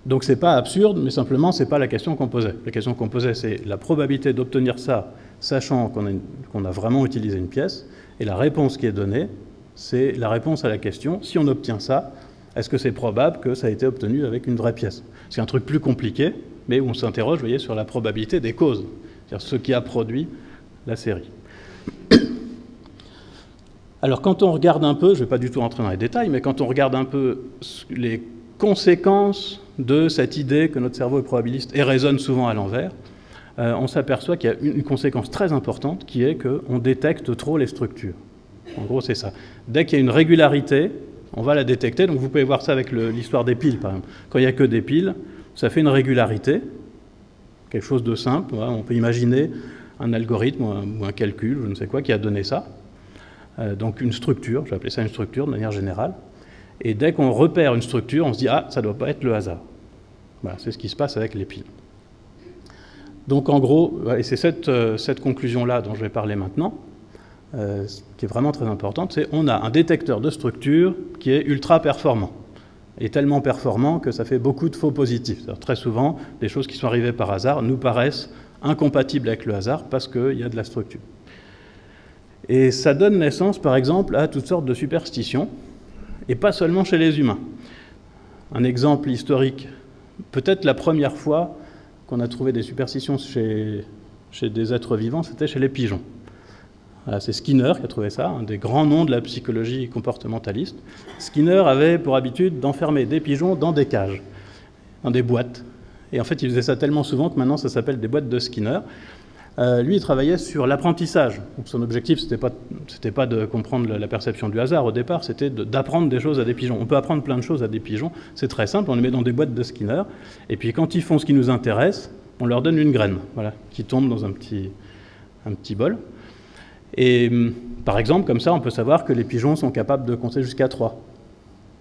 Donc ce n'est pas absurde, mais simplement, ce n'est pas la question qu'on posait. La question qu'on posait, c'est la probabilité d'obtenir ça, sachant qu'on a vraiment utilisé une pièce, et la réponse qui est donnée, c'est la réponse à la question, si on obtient ça, est-ce que c'est probable que ça a été obtenu avec une vraie pièce? C'est un truc plus compliqué, mais où on s'interroge, vous voyez, sur la probabilité des causes, c'est-à-dire ce qui a produit la série. Alors quand on regarde un peu, je ne vais pas du tout rentrer dans les détails, mais quand on regarde un peu les conséquences de cette idée que notre cerveau est probabiliste et raisonne souvent à l'envers, on s'aperçoit qu'il y a une conséquence très importante qui est qu'on détecte trop les structures. En gros, c'est ça. Dès qu'il y a une régularité, on va la détecter. Donc vous pouvez voir ça avec l'histoire des piles, par exemple. Quand il n'y a que des piles, ça fait une régularité, quelque chose de simple. Voilà, on peut imaginer un algorithme ou un calcul, je ne sais quoi, qui a donné ça. Donc une structure, je vais appeler ça une structure de manière générale. Et dès qu'on repère une structure, on se dit « Ah, ça ne doit pas être le hasard ». Voilà, c'est ce qui se passe avec les piles. Donc en gros, et c'est cette conclusion-là dont je vais parler maintenant, qui est vraiment très importante, c'est on a un détecteur de structure qui est ultra performant. est tellement performant que ça fait beaucoup de faux positifs. Très souvent, des choses qui sont arrivées par hasard nous paraissent incompatibles avec le hasard parce qu'il y a de la structure. Et ça donne naissance, par exemple, à toutes sortes de superstitions, et pas seulement chez les humains. Un exemple historique, peut-être la première fois qu'on a trouvé des superstitions chez des êtres vivants, c'était chez les pigeons. Voilà, c'est Skinner qui a trouvé ça, un des grands noms de la psychologie comportementaliste. Skinner avait pour habitude d'enfermer des pigeons dans des cages, dans des boîtes. Et en fait, il faisait ça tellement souvent que maintenant ça s'appelle des boîtes de Skinner. Lui, il travaillait sur l'apprentissage. Son objectif, c'était pas de comprendre la perception du hasard au départ, c'était d'apprendre des choses à des pigeons. On peut apprendre plein de choses à des pigeons, c'est très simple, on les met dans des boîtes de Skinner, et puis quand ils font ce qui nous intéresse, on leur donne une graine, voilà, qui tombe dans un petit bol. Et par exemple, comme ça, on peut savoir que les pigeons sont capables de compter jusqu'à 3.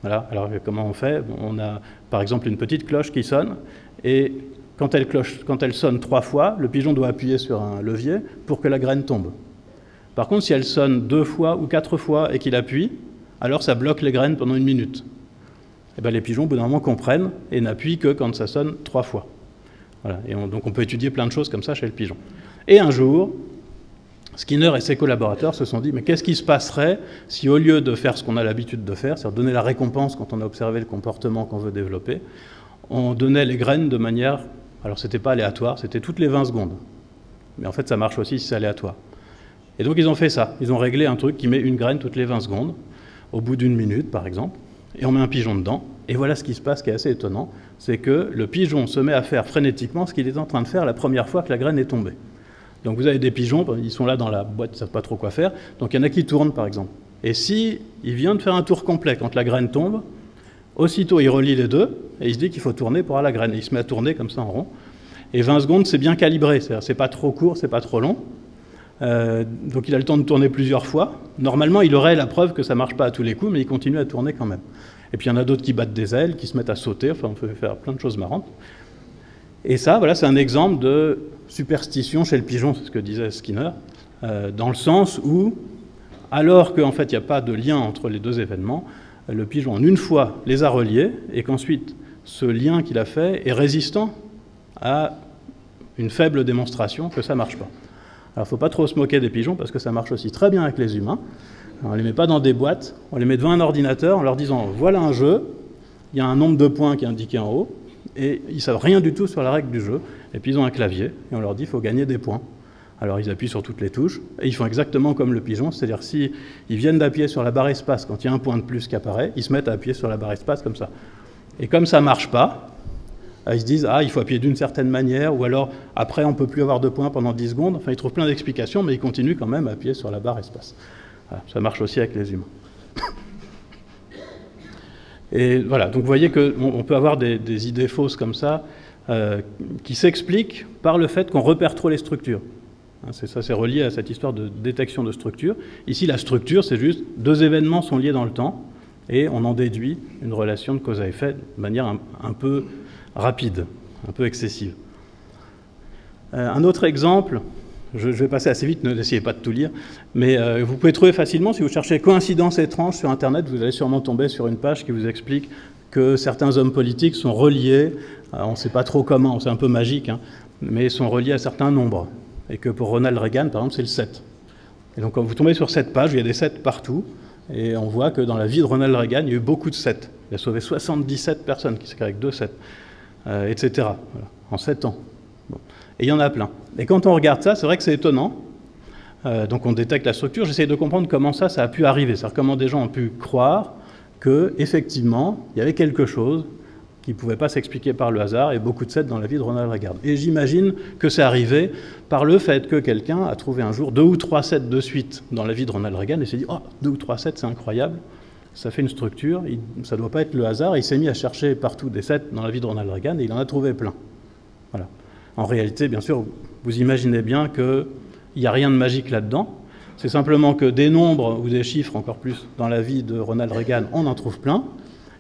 Voilà. Alors comment on fait? On a par exemple une petite cloche qui sonne, et quand elle sonne 3 fois, le pigeon doit appuyer sur un levier pour que la graine tombe. Par contre, si elle sonne 2 fois ou 4 fois et qu'il appuie, alors ça bloque les graines pendant 1 minute. Et bien les pigeons, au bout d'un moment, comprennent et n'appuient que quand ça sonne 3 fois. Voilà. Et donc on peut étudier plein de choses comme ça chez le pigeon. Et un jour, Skinner et ses collaborateurs se sont dit, mais qu'est-ce qui se passerait si au lieu de faire ce qu'on a l'habitude de faire, c'est-à-dire donner la récompense quand on a observé le comportement qu'on veut développer, on donnait les graines de manière... Alors, ce n'était pas aléatoire, c'était toutes les 20 secondes. Mais en fait, ça marche aussi si c'est aléatoire. Et donc, ils ont fait ça. Ils ont réglé un truc qui met une graine toutes les 20 secondes, au bout d'1 minute, par exemple, et on met un pigeon dedans. Et voilà ce qui se passe, qui est assez étonnant, c'est que le pigeon se met à faire frénétiquement ce qu'il est en train de faire la première fois que la graine est tombée. Donc, vous avez des pigeons, ils sont là dans la boîte, ils ne savent pas trop quoi faire. Donc, il y en a qui tournent, par exemple. Et si il vient de faire un tour complet quand la graine tombe, aussitôt, il relie les deux, et il se dit qu'il faut tourner pour avoir la graine. Et il se met à tourner comme ça en rond. Et 20 secondes, c'est bien calibré, c'est-à-dire c'est pas trop court, c'est pas trop long. Donc il a le temps de tourner plusieurs fois. Normalement, il aurait la preuve que ça marche pas à tous les coups, mais il continue à tourner quand même. Et puis il y en a d'autres qui battent des ailes, qui se mettent à sauter, enfin on peut faire plein de choses marrantes. Et ça, voilà, c'est un exemple de superstition chez le pigeon, c'est ce que disait Skinner, dans le sens où, alors qu'en fait il n'y a pas de lien entre les deux événements, le pigeon en une fois les a reliés, et qu'ensuite ce lien qu'il a fait est résistant à une faible démonstration que ça ne marche pas. Alors il ne faut pas trop se moquer des pigeons, parce que ça marche aussi très bien avec les humains. Alors, on ne les met pas dans des boîtes, on les met devant un ordinateur en leur disant « voilà un jeu, il y a un nombre de points qui est indiqué en haut », et ils ne savent rien du tout sur la règle du jeu, et puis ils ont un clavier, et on leur dit « il faut gagner des points ». Alors ils appuient sur toutes les touches, et ils font exactement comme le pigeon, c'est-à-dire s'ils viennent d'appuyer sur la barre espace quand il y a un point de plus qui apparaît, ils se mettent à appuyer sur la barre espace comme ça. Et comme ça ne marche pas, ils se disent « ah, il faut appuyer d'une certaine manière », ou alors « après, on ne peut plus avoir de points pendant 10 secondes ». Enfin, ils trouvent plein d'explications, mais ils continuent quand même à appuyer sur la barre espace. Voilà, ça marche aussi avec les humains. Et voilà, donc vous voyez qu'on peut avoir des idées fausses comme ça, qui s'expliquent par le fait qu'on repère trop les structures. Ça, c'est relié à cette histoire de détection de structure. Ici, la structure, c'est juste 2 événements sont liés dans le temps, et on en déduit une relation de cause à effet de manière un peu rapide, un peu excessive. Un autre exemple, je vais passer assez vite, n'essayez pas de tout lire, mais vous pouvez trouver facilement, si vous cherchez coïncidence étrange sur Internet, vous allez sûrement tomber sur une page qui vous explique que certains hommes politiques sont reliés, on ne sait pas trop comment, c'est un peu magique, hein, mais sont reliés à certains nombres. Et que pour Ronald Reagan, par exemple, c'est le 7. Et donc quand vous tombez sur cette page, il y a des 7 partout, et on voit que dans la vie de Ronald Reagan, il y a eu beaucoup de 7. Il a sauvé 77 personnes, qui s'écrivent avec 2 7, etc. Voilà, en 7 ans. Bon. Et il y en a plein. Et quand on regarde ça, c'est vrai que c'est étonnant. Donc on détecte la structure. J'essaye de comprendre comment ça a pu arriver. C'est-à-dire comment des gens ont pu croire qu'effectivement, il y avait quelque chose qui ne pouvait pas s'expliquer par le hasard, et beaucoup de 7 dans la vie de Ronald Reagan. Et j'imagine que c'est arrivé par le fait que quelqu'un a trouvé un jour 2 ou 3 7 de suite dans la vie de Ronald Reagan, et s'est dit « oh, 2 ou 3 7, c'est incroyable, ça fait une structure, ça ne doit pas être le hasard », et il s'est mis à chercher partout des 7 dans la vie de Ronald Reagan, et il en a trouvé plein. Voilà. En réalité, bien sûr, vous imaginez bien qu'il n'y a rien de magique là-dedans, c'est simplement que des nombres, ou des chiffres encore plus, dans la vie de Ronald Reagan, on en trouve plein.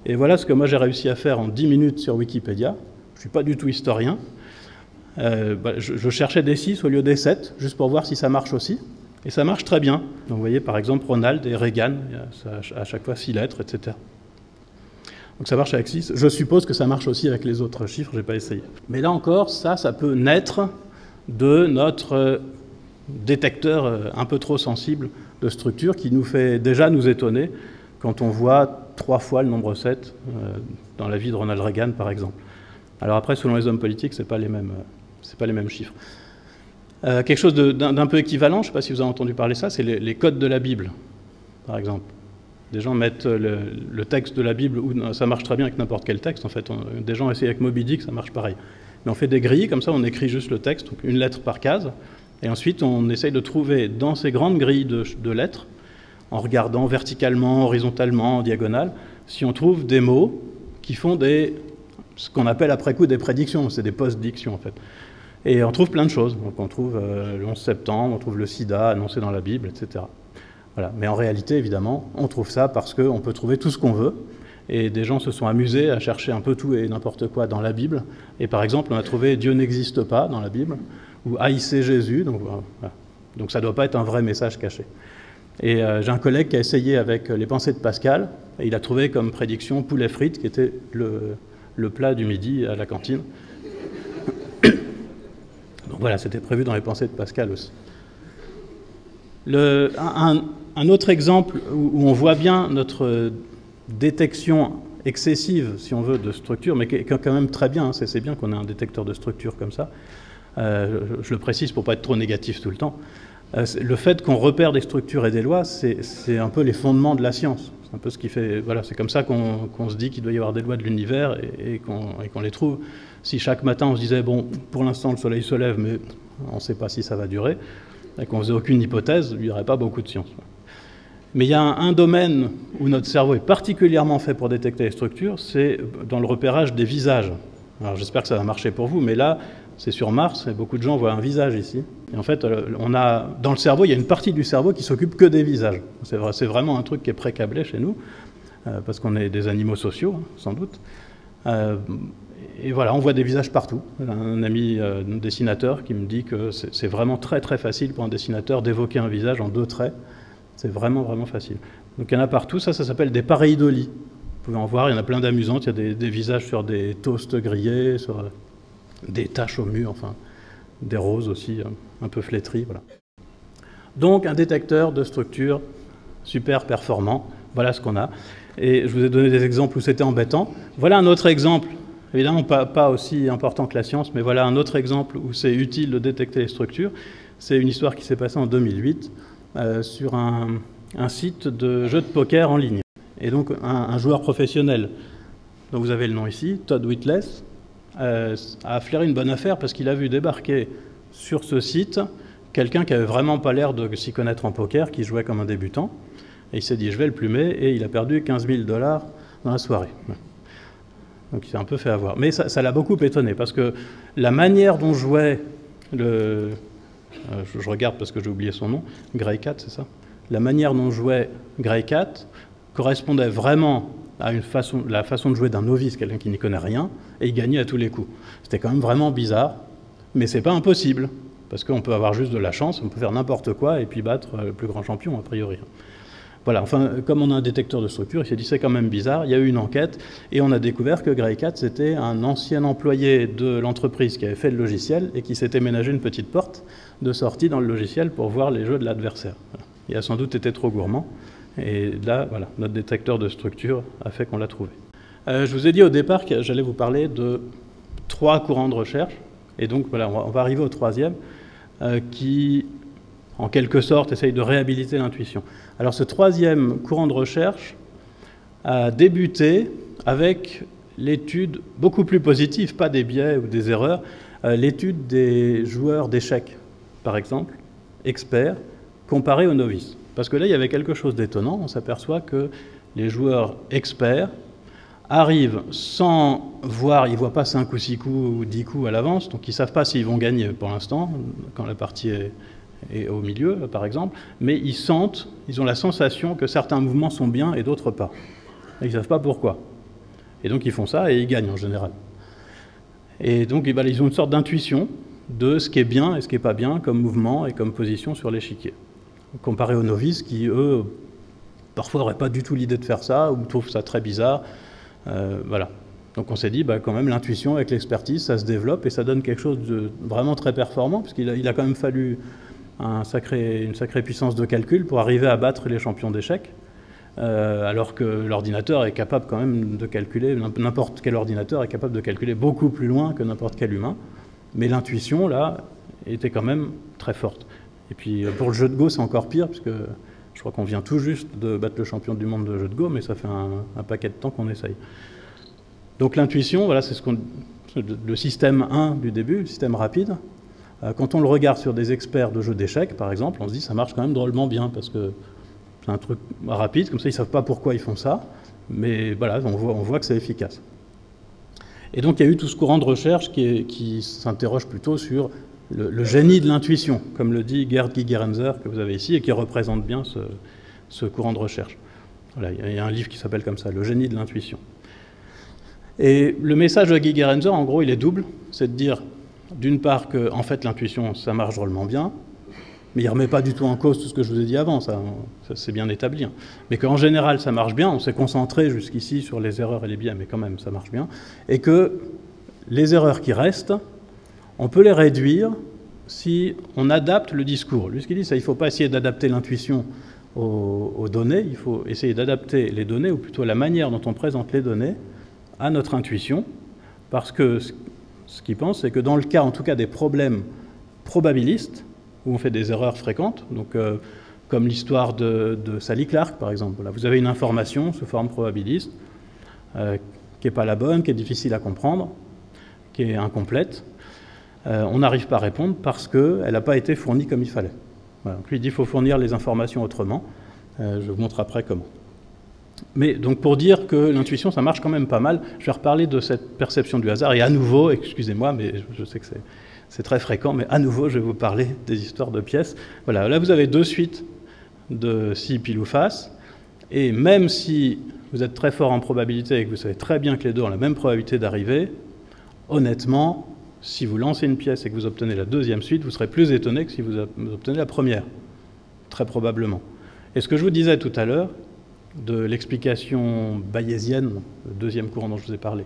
Et voilà ce que moi j'ai réussi à faire en 10 minutes sur Wikipédia. Je ne suis pas du tout historien. Je cherchais des 6 au lieu des 7, juste pour voir si ça marche aussi. Et ça marche très bien. Donc vous voyez par exemple Ronald et Reagan, à chaque fois 6 lettres, etc. Donc ça marche avec 6. Je suppose que ça marche aussi avec les autres chiffres, je n'ai pas essayé. Mais là encore, ça peut naître de notre détecteur un peu trop sensible de structure qui nous fait déjà nous étonner quand on voit 3 fois le nombre 7 dans la vie de Ronald Reagan, par exemple. Alors après, selon les hommes politiques, ce n'est pas les mêmes chiffres. Quelque chose d'un peu équivalent, je ne sais pas si vous avez entendu parler de ça, c'est les codes de la Bible, par exemple. Des gens mettent le texte de la Bible, ou ça marche très bien avec n'importe quel texte, en fait. Des gens essayent avec Moby Dick, ça marche pareil. Mais on fait des grilles, comme ça on écrit juste le texte, donc une lettre par case, et ensuite on essaye de trouver dans ces grandes grilles de lettres, en regardant verticalement, horizontalement, en diagonale, si on trouve des mots qui font ce qu'on appelle après coup des prédictions, c'est des post-dictions en fait. Et on trouve plein de choses, donc on trouve le 11 septembre, on trouve le sida annoncé dans la Bible, etc. Voilà. Mais en réalité, évidemment, on trouve ça parce qu'on peut trouver tout ce qu'on veut, et des gens se sont amusés à chercher un peu tout et n'importe quoi dans la Bible, et par exemple, on a trouvé « Dieu n'existe pas » dans la Bible, ou « haïssez Jésus », donc voilà. Donc ça ne doit pas être un vrai message caché. Et j'ai un collègue qui a essayé avec les pensées de Pascal, et il a trouvé comme prédiction poulet frites, qui était le plat du midi à la cantine. Donc voilà, c'était prévu dans les pensées de Pascal aussi. Un autre exemple où on voit bien notre détection excessive, si on veut, de structure, mais qui est quand même très bien, hein, c'est bien qu'on ait un détecteur de structure comme ça. Je le précise pour ne pas être trop négatif tout le temps. Le fait qu'on repère des structures et des lois, c'est un peu les fondements de la science. C'est un peu ce qui fait. Voilà, c'est comme ça qu'on se dit qu'il doit y avoir des lois de l'univers et qu'on les trouve. Si chaque matin on se disait bon, pour l'instant le soleil se lève, mais on ne sait pas si ça va durer, et qu'on ne faisait aucune hypothèse, il n'y aurait pas beaucoup de science. Mais il y a un domaine où notre cerveau est particulièrement fait pour détecter les structures, c'est dans le repérage des visages. Alors j'espère que ça va marcher pour vous, mais là, c'est sur Mars, et beaucoup de gens voient un visage ici. Et en fait, dans le cerveau, il y a une partie du cerveau qui s'occupe que des visages. C'est vraiment un truc qui est pré-câblé chez nous, parce qu'on est des animaux sociaux, hein, sans doute. Et voilà, on voit des visages partout. Un ami dessinateur qui me dit que c'est vraiment très très facile pour un dessinateur d'évoquer un visage en 2 traits. C'est vraiment vraiment facile. Donc il y en a partout, ça s'appelle des pareidolies. Vous pouvez en voir, il y en a plein d'amusantes. Il y a des visages sur des toasts grillés, sur des taches au mur, enfin des roses aussi, un peu flétries. Voilà. Donc un détecteur de structure super performant, voilà ce qu'on a. Et je vous ai donné des exemples où c'était embêtant. Voilà un autre exemple, évidemment pas aussi important que la science, mais voilà un autre exemple où c'est utile de détecter les structures. C'est une histoire qui s'est passée en 2008 sur un site de jeux de poker en ligne. Et donc un joueur professionnel, dont vous avez le nom ici, Todd Whitless, a flairé une bonne affaire parce qu'il a vu débarquer sur ce site quelqu'un qui avait vraiment pas l'air de s'y connaître en poker, qui jouait comme un débutant. Et il s'est dit, je vais le plumer, et il a perdu 15 000 $ dans la soirée. Donc il s'est un peu fait avoir. Mais ça l'a beaucoup étonné, parce que la manière dont jouait je regarde parce que j'ai oublié son nom, Grey Cat, c'est ça? La manière dont jouait Grey Cat correspondait vraiment à la façon de jouer d'un novice, quelqu'un qui n'y connaît rien, et il gagnait à tous les coups. C'était quand même vraiment bizarre, mais c'est pas impossible, parce qu'on peut avoir juste de la chance, on peut faire n'importe quoi et puis battre le plus grand champion, a priori. Voilà, enfin, comme on a un détecteur de structure, il s'est dit c'est quand même bizarre, il y a eu une enquête, et on a découvert que Grey Cat, c'était un ancien employé de l'entreprise qui avait fait le logiciel, et qui s'était ménagé une petite porte de sortie dans le logiciel pour voir les jeux de l'adversaire. Voilà. Il a sans doute été trop gourmand. Et là, voilà, notre détecteur de structure a fait qu'on l'a trouvé. Je vous ai dit au départ que j'allais vous parler de 3 courants de recherche. Et donc, voilà, on va arriver au 3e, qui, en quelque sorte, essaye de réhabiliter l'intuition. Alors, ce 3e courant de recherche a débuté avec l'étude beaucoup plus positive, pas des biais ou des erreurs, l'étude des joueurs d'échecs, par exemple, experts, comparés aux novices. Parce que là, il y avait quelque chose d'étonnant. On s'aperçoit que les joueurs experts arrivent sans voir, ils ne voient pas 5 ou 6 coups ou 10 coups à l'avance, donc ils ne savent pas s'ils vont gagner pour l'instant, quand la partie est au milieu, par exemple, mais ils sentent, ils ont la sensation que certains mouvements sont bien et d'autres pas. Et ils ne savent pas pourquoi. Et donc ils font ça et ils gagnent en général. Et donc ils ont une sorte d'intuition de ce qui est bien et ce qui n'est pas bien comme mouvement et comme position sur l'échiquier. Comparé aux novices qui, eux, parfois n'auraient pas du tout l'idée de faire ça, ou trouvent ça très bizarre, Voilà. Donc on s'est dit, quand même, l'intuition avec l'expertise, ça se développe et ça donne quelque chose de vraiment très performant, puisqu'il a quand même fallu une sacrée puissance de calcul pour arriver à battre les champions d'échecs, alors que l'ordinateur est capable quand même de calculer, n'importe quel ordinateur est capable de calculer beaucoup plus loin que n'importe quel humain, mais l'intuition, là, était quand même très forte. Et puis pour le jeu de Go, c'est encore pire, puisque je crois qu'on vient tout juste de battre le champion du monde de jeu de Go, mais ça fait un paquet de temps qu'on essaye. Donc l'intuition, voilà, c'est le système 1 du début, le système rapide. Quand on le regarde sur des experts de jeux d'échecs, par exemple, on se dit ça marche quand même drôlement bien, parce que c'est un truc rapide, comme ça ils ne savent pas pourquoi ils font ça, mais voilà, on voit que c'est efficace. Et donc il y a eu tout ce courant de recherche qui s'interroge plutôt sur le génie de l'intuition, comme le dit Gerd Gigerenzer, que vous avez ici, et qui représente bien ce courant de recherche. Voilà, il y a un livre qui s'appelle comme ça, Le génie de l'intuition. Et le message de Gigerenzer, en gros, il est double. C'est de dire, d'une part, que en fait, l'intuition, ça marche drôlement bien, mais il ne remet pas du tout en cause tout ce que je vous ai dit avant, ça c'est bien établi. Hein. Mais qu'en général, ça marche bien. On s'est concentré jusqu'ici sur les erreurs et les biais, mais quand même, ça marche bien. Et que les erreurs qui restent, on peut les réduire si on adapte le discours. Lui, ce qu'il dit, c'est qu'il ne faut pas essayer d'adapter l'intuition aux données, il faut essayer d'adapter les données, ou plutôt la manière dont on présente les données, à notre intuition, parce que ce qu'il pense, c'est que dans le cas, en tout cas, des problèmes probabilistes, où on fait des erreurs fréquentes, donc comme l'histoire de Sally Clark, par exemple. Voilà, vous avez une information sous forme probabiliste, qui n'est pas la bonne, qui est difficile à comprendre, qui est incomplète. On n'arrive pas à répondre parce qu'elle n'a pas été fournie comme il fallait. Voilà, donc lui, il dit qu'il faut fournir les informations autrement. Je vous montre après comment. Mais donc pour dire que l'intuition, ça marche quand même pas mal, je vais reparler de cette perception du hasard. Et à nouveau, excusez-moi, mais je sais que c'est très fréquent, mais à nouveau, je vais vous parler des histoires de pièces. Voilà, là vous avez deux suites de si pile ou face. Et même si vous êtes très fort en probabilité et que vous savez très bien que les deux ont la même probabilité d'arriver, honnêtement, si vous lancez une pièce et que vous obtenez la deuxième suite, vous serez plus étonné que si vous obtenez la première, très probablement. Et ce que je vous disais tout à l'heure, de l'explication bayésienne, le deuxième courant dont je vous ai parlé,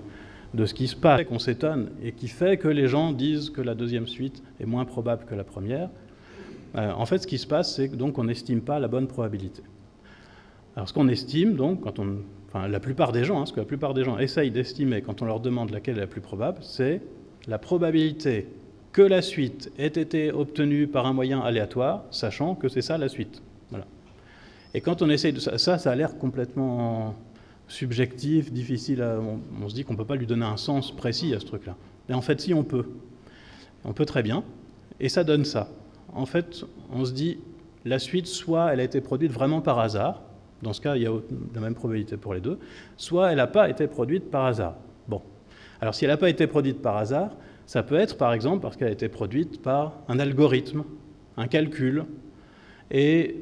de ce qui se passe, qu'on s'étonne, et qui fait que les gens disent que la deuxième suite est moins probable que la première, en fait, ce qui se passe, c'est que donc on n'estime pas la bonne probabilité. Alors ce qu'on estime, donc, la plupart des gens, ce que la plupart des gens essayent d'estimer quand on leur demande laquelle est la plus probable, c'est la probabilité que la suite ait été obtenue par un moyen aléatoire, sachant que c'est ça la suite. Voilà. Et quand on essaye de ça a l'air complètement subjectif, difficile, on se dit qu'on ne peut pas lui donner un sens précis à ce truc-là. Mais en fait, si, on peut. On peut très bien, et ça donne ça. En fait, on se dit, la suite, soit elle a été produite vraiment par hasard, dans ce cas, il y a la même probabilité pour les deux, soit elle n'a pas été produite par hasard. Bon. Alors, si elle n'a pas été produite par hasard, ça peut être, par exemple, parce qu'elle a été produite par un algorithme, un calcul, et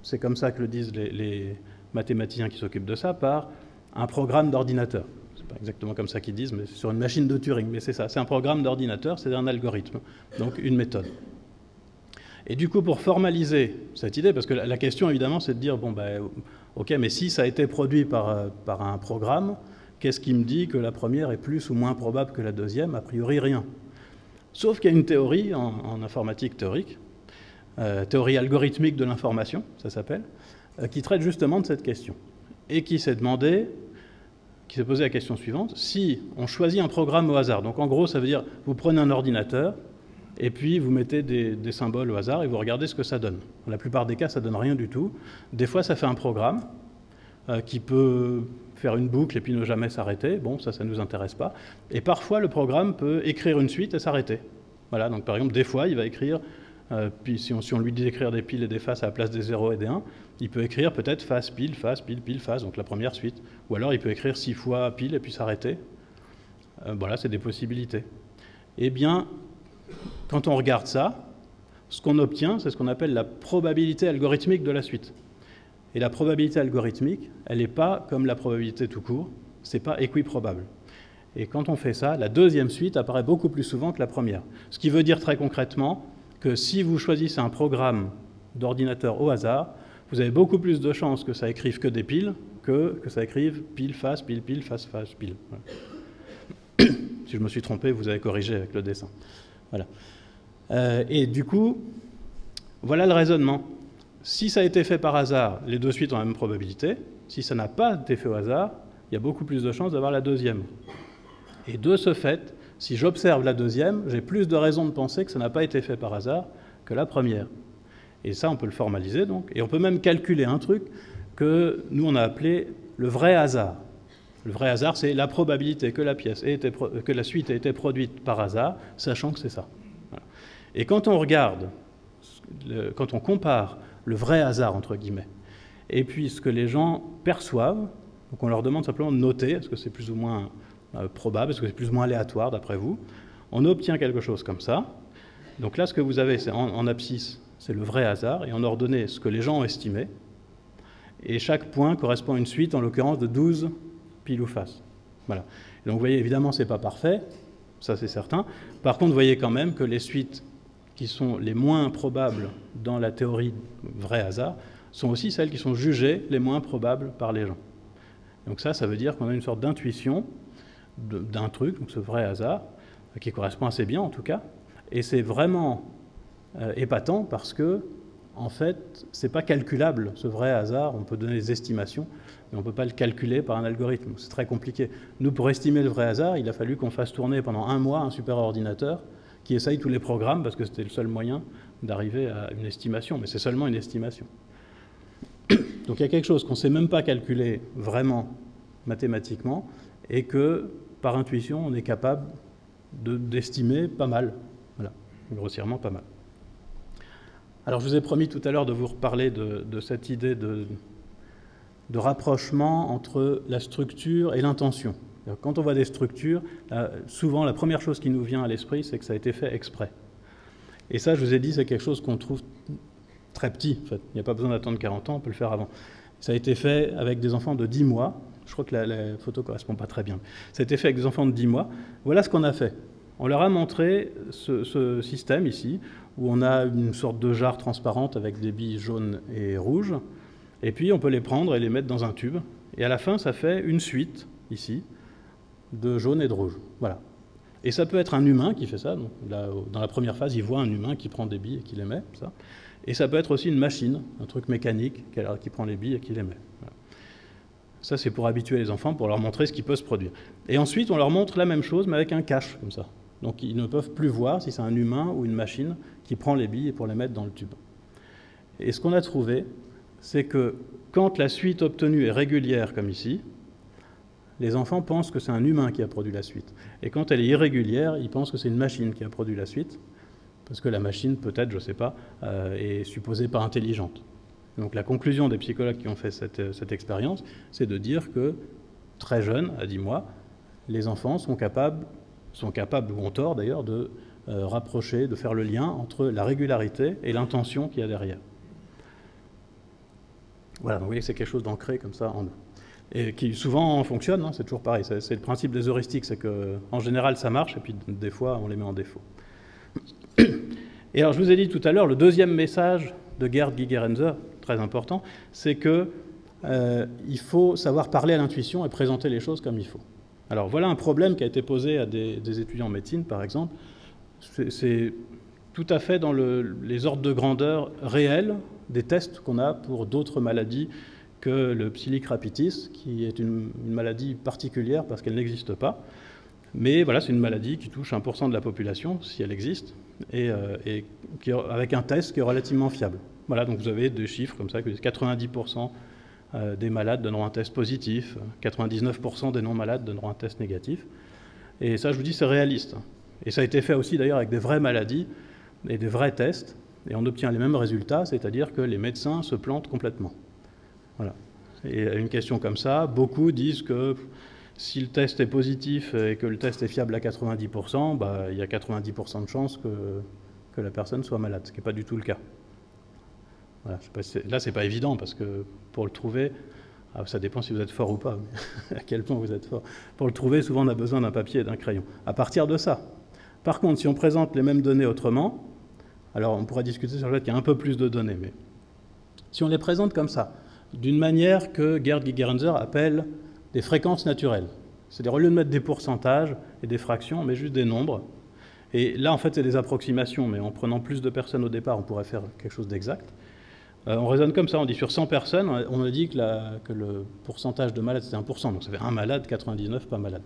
c'est comme ça que le disent les mathématiciens qui s'occupent de ça, par un programme d'ordinateur. C'est pas exactement comme ça qu'ils disent, mais c'est sur une machine de Turing, mais c'est ça, c'est un programme d'ordinateur, c'est un algorithme, donc une méthode. Et du coup, pour formaliser cette idée, parce que la question, évidemment, c'est de dire, bon, ok, mais si ça a été produit par un programme, qu'est-ce qui me dit que la première est plus ou moins probable que la deuxième? A priori, rien. Sauf qu'il y a une théorie en informatique théorique, théorie algorithmique de l'information, ça s'appelle, qui traite justement de cette question. Et qui s'est posé la question suivante, si on choisit un programme au hasard, donc en gros, ça veut dire, vous prenez un ordinateur, et puis vous mettez des symboles au hasard et vous regardez ce que ça donne. Dans la plupart des cas, ça ne donne rien du tout. Des fois, ça fait un programme qui peut faire une boucle et puis ne jamais s'arrêter. Bon, ça ne nous intéresse pas. Et parfois, le programme peut écrire une suite et s'arrêter. Voilà, donc par exemple, des fois, il va écrire, puis si on lui dit d'écrire des piles et des faces à la place des 0 et des 1, il peut écrire peut-être face, pile, face, donc la première suite. Ou alors, il peut écrire 6 fois pile et puis s'arrêter. Voilà, c'est des possibilités. Eh bien, quand on regarde ça, ce qu'on obtient, c'est ce qu'on appelle la probabilité algorithmique de la suite. Et la probabilité algorithmique, elle n'est pas comme la probabilité tout court, ce n'est pas équiprobable. Et quand on fait ça, la deuxième suite apparaît beaucoup plus souvent que la première. Ce qui veut dire très concrètement que si vous choisissez un programme d'ordinateur au hasard, vous avez beaucoup plus de chances que ça écrive que des piles que ça écrive pile, face, pile. Voilà. Si je me suis trompé, vous avez corrigé avec le dessin. Voilà. Et du coup, voilà le raisonnement. Si ça a été fait par hasard, les deux suites ont la même probabilité. Si ça n'a pas été fait au hasard, il y a beaucoup plus de chances d'avoir la deuxième. Et de ce fait, si j'observe la deuxième, j'ai plus de raisons de penser que ça n'a pas été fait par hasard que la première. Et ça, on peut le formaliser, donc. Et on peut même calculer un truc que nous, on a appelé le vrai hasard. Le vrai hasard, c'est la probabilité que la suite ait été produite par hasard, sachant que c'est ça. Voilà. Et quand on regarde, quand on compare le vrai hasard, entre guillemets, et puis ce que les gens perçoivent, donc on leur demande simplement de noter, est-ce que c'est plus ou moins probable, est-ce que c'est plus ou moins aléatoire d'après vous, on obtient quelque chose comme ça. Donc là, ce que vous avez, c'est en abscisse, c'est le vrai hasard, et en ordonnée, ce que les gens ont estimé, et chaque point correspond à une suite, en l'occurrence, de 12 pile ou face. Voilà. Et donc vous voyez, évidemment, ce n'est pas parfait, ça c'est certain. Par contre, vous voyez quand même que les suites qui sont les moins probables dans la théorie vrai hasard sont aussi celles qui sont jugées les moins probables par les gens. Donc ça veut dire qu'on a une sorte d'intuition d'un truc, donc ce vrai hasard, qui correspond assez bien en tout cas, et c'est vraiment épatant parce que, en fait, c'est pas calculable, ce vrai hasard. On peut donner des estimations, mais on ne peut pas le calculer par un algorithme. C'est très compliqué. Nous, pour estimer le vrai hasard, il a fallu qu'on fasse tourner pendant 1 mois un superordinateur qui essaye tous les programmes, parce que c'était le seul moyen d'arriver à une estimation, mais c'est seulement une estimation. Donc il y a quelque chose qu'on ne sait même pas calculer vraiment mathématiquement, et que, par intuition, on est capable d'estimer pas mal. Voilà, grossièrement pas mal. Alors je vous ai promis tout à l'heure de vous reparler de cette idée de rapprochement entre la structure et l'intention. Quand on voit des structures, souvent la première chose qui nous vient à l'esprit, c'est que ça a été fait exprès. Et ça, je vous ai dit, c'est quelque chose qu'on trouve très petit. En fait. Il n'y a pas besoin d'attendre 40 ans, on peut le faire avant. Ça a été fait avec des enfants de 10 mois. Je crois que la photo ne correspond pas très bien. Ça a été fait avec des enfants de 10 mois. Voilà ce qu'on a fait. On leur a montré ce système ici, où on a une sorte de jarre transparente avec des billes jaunes et rouges, et puis on peut les prendre et les mettre dans un tube, et à la fin ça fait une suite, ici, de jaune et de rouge. Voilà. Et ça peut être un humain qui fait ça, donc là, dans la première phase, il voit un humain qui prend des billes et qui les met, ça. Et ça peut être aussi une machine, un truc mécanique, qui prend les billes et qui les met. Voilà. Ça c'est pour habituer les enfants, pour leur montrer ce qui peut se produire. Et ensuite on leur montre la même chose, mais avec un cache, comme ça. Donc ils ne peuvent plus voir si c'est un humain ou une machine qui prend les billes pour les mettre dans le tube. Et ce qu'on a trouvé, c'est que quand la suite obtenue est régulière, comme ici, les enfants pensent que c'est un humain qui a produit la suite. Et quand elle est irrégulière, ils pensent que c'est une machine qui a produit la suite, parce que la machine, peut-être, je ne sais pas, est supposée pas intelligente. Donc la conclusion des psychologues qui ont fait cette expérience, c'est de dire que, très jeunes, à 10 mois, les enfants sont capables, ou ont tort d'ailleurs, de rapprocher, de faire le lien entre la régularité et l'intention qu'il y a derrière. Voilà, donc vous voyez que c'est quelque chose d'ancré comme ça en nous. Et qui souvent fonctionne, hein, c'est toujours pareil. C'est le principe des heuristiques, c'est qu'en général ça marche, et puis des fois on les met en défaut. Et alors je vous ai dit tout à l'heure, le deuxième message de Gerd Gigerenzer, très important, c'est que il faut savoir parler à l'intuition et présenter les choses comme il faut. Alors voilà un problème qui a été posé à des étudiants en médecine, par exemple. C'est tout à fait dans les ordres de grandeur réels des tests qu'on a pour d'autres maladies que le psilic rapitis, qui est une maladie particulière parce qu'elle n'existe pas. Mais voilà, c'est une maladie qui touche 1% de la population, si elle existe, et avec un test qui est relativement fiable. Voilà, donc vous avez des chiffres comme ça, que 90% des malades donneront un test positif, 99% des non-malades donneront un test négatif. Et ça, je vous dis, c'est réaliste. Et ça a été fait aussi d'ailleurs avec des vraies maladies et des vrais tests, et on obtient les mêmes résultats, c'est-à-dire que les médecins se plantent complètement. Voilà. Et à une question comme ça, beaucoup disent que si le test est positif et que le test est fiable à 90%, bah, il y a 90% de chances que la personne soit malade, ce qui n'est pas du tout le cas. Voilà, là, c'est pas évident, parce que pour le trouver, ça dépend si vous êtes fort ou pas, mais à quel point vous êtes fort. Pour le trouver, souvent, on a besoin d'un papier et d'un crayon. À partir de ça. Par contre, si on présente les mêmes données autrement, alors on pourra discuter sur le fait qu'il y a un peu plus de données, mais si on les présente comme ça, d'une manière que Gerd Gigerenzer appelle des fréquences naturelles. C'est-à-dire, au lieu de mettre des pourcentages et des fractions, on met juste des nombres. Et là, en fait, c'est des approximations, mais en prenant plus de personnes au départ, on pourrait faire quelque chose d'exact. On raisonne comme ça, on dit sur 100 personnes, on a dit que le pourcentage de malades, c'était 1%, donc ça fait 1 malade, 99 pas malades.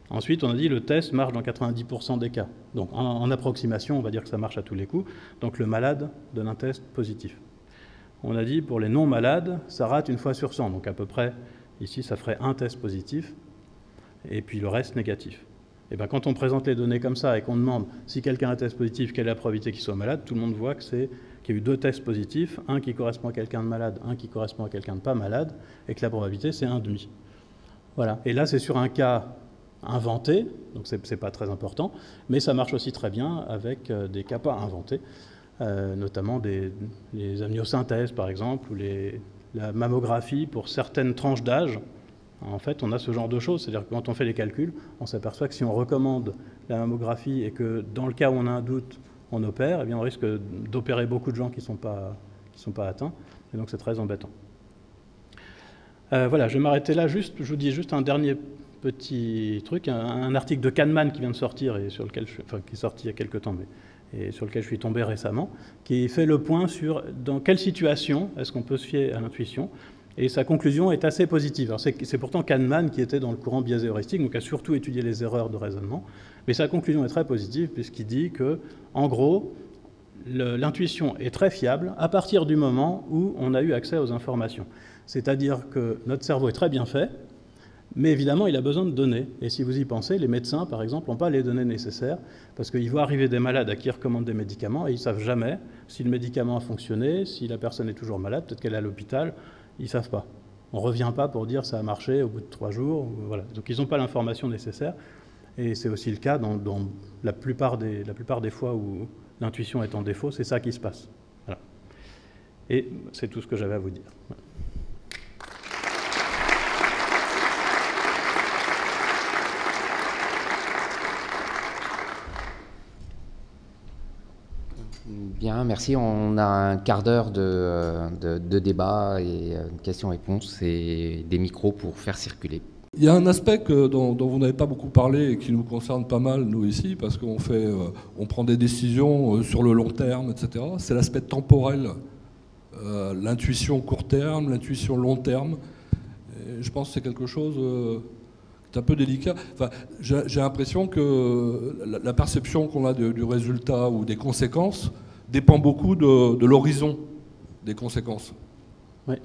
Ensuite, on a dit le test marche dans 90% des cas. Donc en approximation, on va dire que ça marche à tous les coups. Donc le malade donne un test positif. On a dit pour les non-malades, ça rate une fois sur 100. Donc à peu près, ici, ça ferait un test positif et puis le reste négatif. Et bien quand on présente les données comme ça et qu'on demande si quelqu'un a un test positif, quelle est la probabilité qu'il soit malade, tout le monde voit qu'il y a eu 2 tests positifs, un qui correspond à quelqu'un de malade, un qui correspond à quelqu'un de pas malade, et que la probabilité, c'est 1,5. Voilà. Et là, c'est sur un cas inventé, donc c'est pas très important, mais ça marche aussi très bien avec des cas pas inventés, notamment les amniosynthèses, par exemple, ou la mammographie pour certaines tranches d'âge. En fait, on a ce genre de choses, c'est-à-dire que quand on fait les calculs, on s'aperçoit que si on recommande la mammographie et que dans le cas où on a un doute, on opère, eh bien on risque d'opérer beaucoup de gens qui ne sont pas atteints, et donc c'est très embêtant. Voilà, je vais m'arrêter là, je vous dis juste un dernier petit truc, un article de Kahneman qui vient de sortir, et sur lequel qui est sorti il y a quelques temps, et sur lequel je suis tombé récemment, qui fait le point sur dans quelle situation est-ce qu'on peut se fier à l'intuition. Et sa conclusion est assez positive. C'est pourtant Kahneman qui était dans le courant biaisé-heuristique, donc a surtout étudié les erreurs de raisonnement. Mais sa conclusion est très positive, puisqu'il dit que, en gros, l'intuition est très fiable à partir du moment où on a eu accès aux informations. C'est-à-dire que notre cerveau est très bien fait, mais évidemment, il a besoin de données. Et si vous y pensez, les médecins, par exemple, n'ont pas les données nécessaires, parce qu'ils voient arriver des malades à qui ils recommandent des médicaments, et ils ne savent jamais si le médicament a fonctionné, si la personne est toujours malade, peut-être qu'elle est à l'hôpital. Ils ne savent pas. On ne revient pas pour dire ça a marché au bout de 3 jours. Voilà. Donc ils n'ont pas l'information nécessaire. Et c'est aussi le cas dans la plupart des fois où l'intuition est en défaut. C'est ça qui se passe. Voilà. Et c'est tout ce que j'avais à vous dire. Voilà. Bien, merci. On a un quart d'heure de débat et questions-réponses et des micros pour faire circuler. Il y a un aspect dont vous n'avez pas beaucoup parlé et qui nous concerne pas mal, nous, ici, parce qu'on prend des décisions sur le long terme, etc. C'est l'aspect temporel. L'intuition court terme, l'intuition long terme. Et je pense que c'est quelque chose qui est un peu délicat. Enfin, j'ai l'impression que la perception qu'on a du résultat ou des conséquences dépend beaucoup de l'horizon des conséquences. Oui.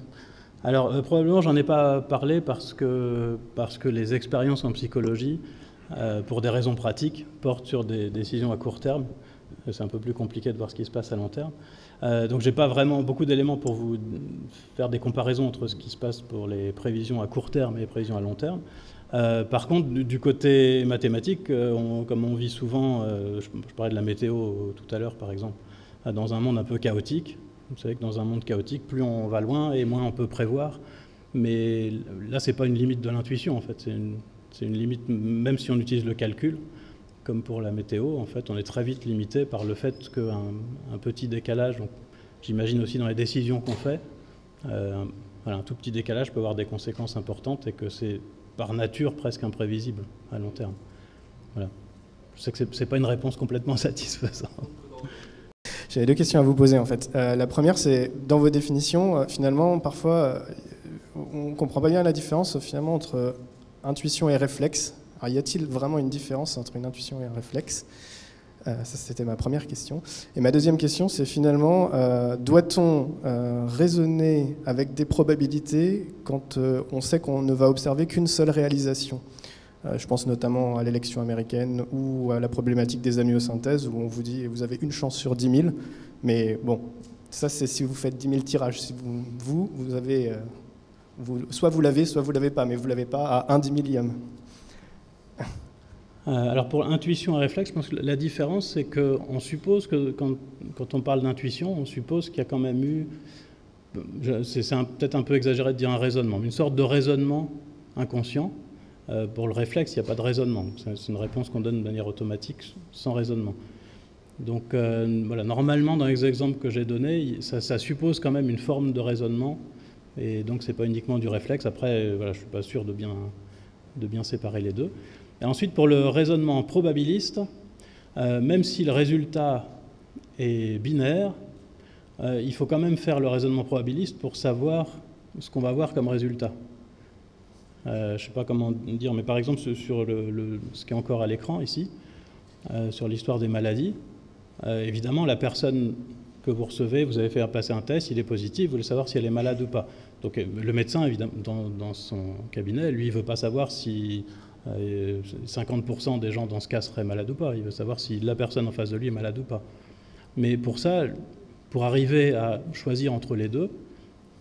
Alors, probablement, j'en ai pas parlé parce que les expériences en psychologie, pour des raisons pratiques, portent sur des décisions à court terme. C'est un peu plus compliqué de voir ce qui se passe à long terme. Donc, j'ai pas vraiment beaucoup d'éléments pour vous faire des comparaisons entre ce qui se passe pour les prévisions à court terme et les prévisions à long terme. Par contre, du côté mathématique, comme on vit souvent, je parlais de la météo tout à l'heure, par exemple, dans un monde un peu chaotique. Vous savez que dans un monde chaotique, plus on va loin et moins on peut prévoir. Mais là, ce n'est pas une limite de l'intuition, en fait. C'est une limite, même si on utilise le calcul, comme pour la météo, en fait, on est très vite limité par le fait qu'un petit décalage, j'imagine aussi dans les décisions qu'on fait, un tout petit décalage peut avoir des conséquences importantes et que c'est par nature presque imprévisible à long terme. Voilà. Je sais que ce n'est pas une réponse complètement satisfaisante. J'avais 2 questions à vous poser en fait. La première, c'est dans vos définitions, finalement, parfois, on ne comprend pas bien la différence finalement entre intuition et réflexe. Alors, y a-t-il vraiment une différence entre une intuition et un réflexe ? Ça, c'était ma première question. Et ma deuxième question, c'est finalement, doit-on raisonner avec des probabilités quand on sait qu'on ne va observer qu'une seule réalisation ? Je pense notamment à l'élection américaine ou à la problématique des amniosynthèses où on vous dit vous avez une chance sur 10 000, mais bon, ça c'est si vous faites 10 000 tirages. Si vous avez, soit vous l'avez pas, mais vous l'avez pas à 1/10 millième. Alors pour intuition et réflexe, je pense que la différence c'est qu'on suppose que quand on parle d'intuition, on suppose qu'il y a quand même eu, c'est peut-être un peu exagéré de dire un raisonnement, mais une sorte de raisonnement inconscient. Pour le réflexe, il n'y a pas de raisonnement. C'est une réponse qu'on donne de manière automatique, sans raisonnement. Donc voilà, normalement, dans les exemples que j'ai donnés, ça suppose quand même une forme de raisonnement Et donc, ce n'est pas uniquement du réflexe. Après, voilà, je ne suis pas sûr de bien séparer les deux. Et ensuite, pour le raisonnement probabiliste, même si le résultat est binaire, il faut quand même faire le raisonnement probabiliste pour savoir ce qu'on va avoir comme résultat. Je ne sais pas comment dire, mais par exemple, sur ce qui est encore à l'écran ici, sur l'histoire des maladies, évidemment, la personne que vous recevez, vous avez fait passer un test, il est positif, vous voulez savoir si elle est malade ou pas. Donc le médecin, évidemment, dans son cabinet, lui, il ne veut pas savoir si 50% des gens dans ce cas seraient malades ou pas. Il veut savoir si la personne en face de lui est malade ou pas. Mais pour ça, pour arriver à choisir entre les deux,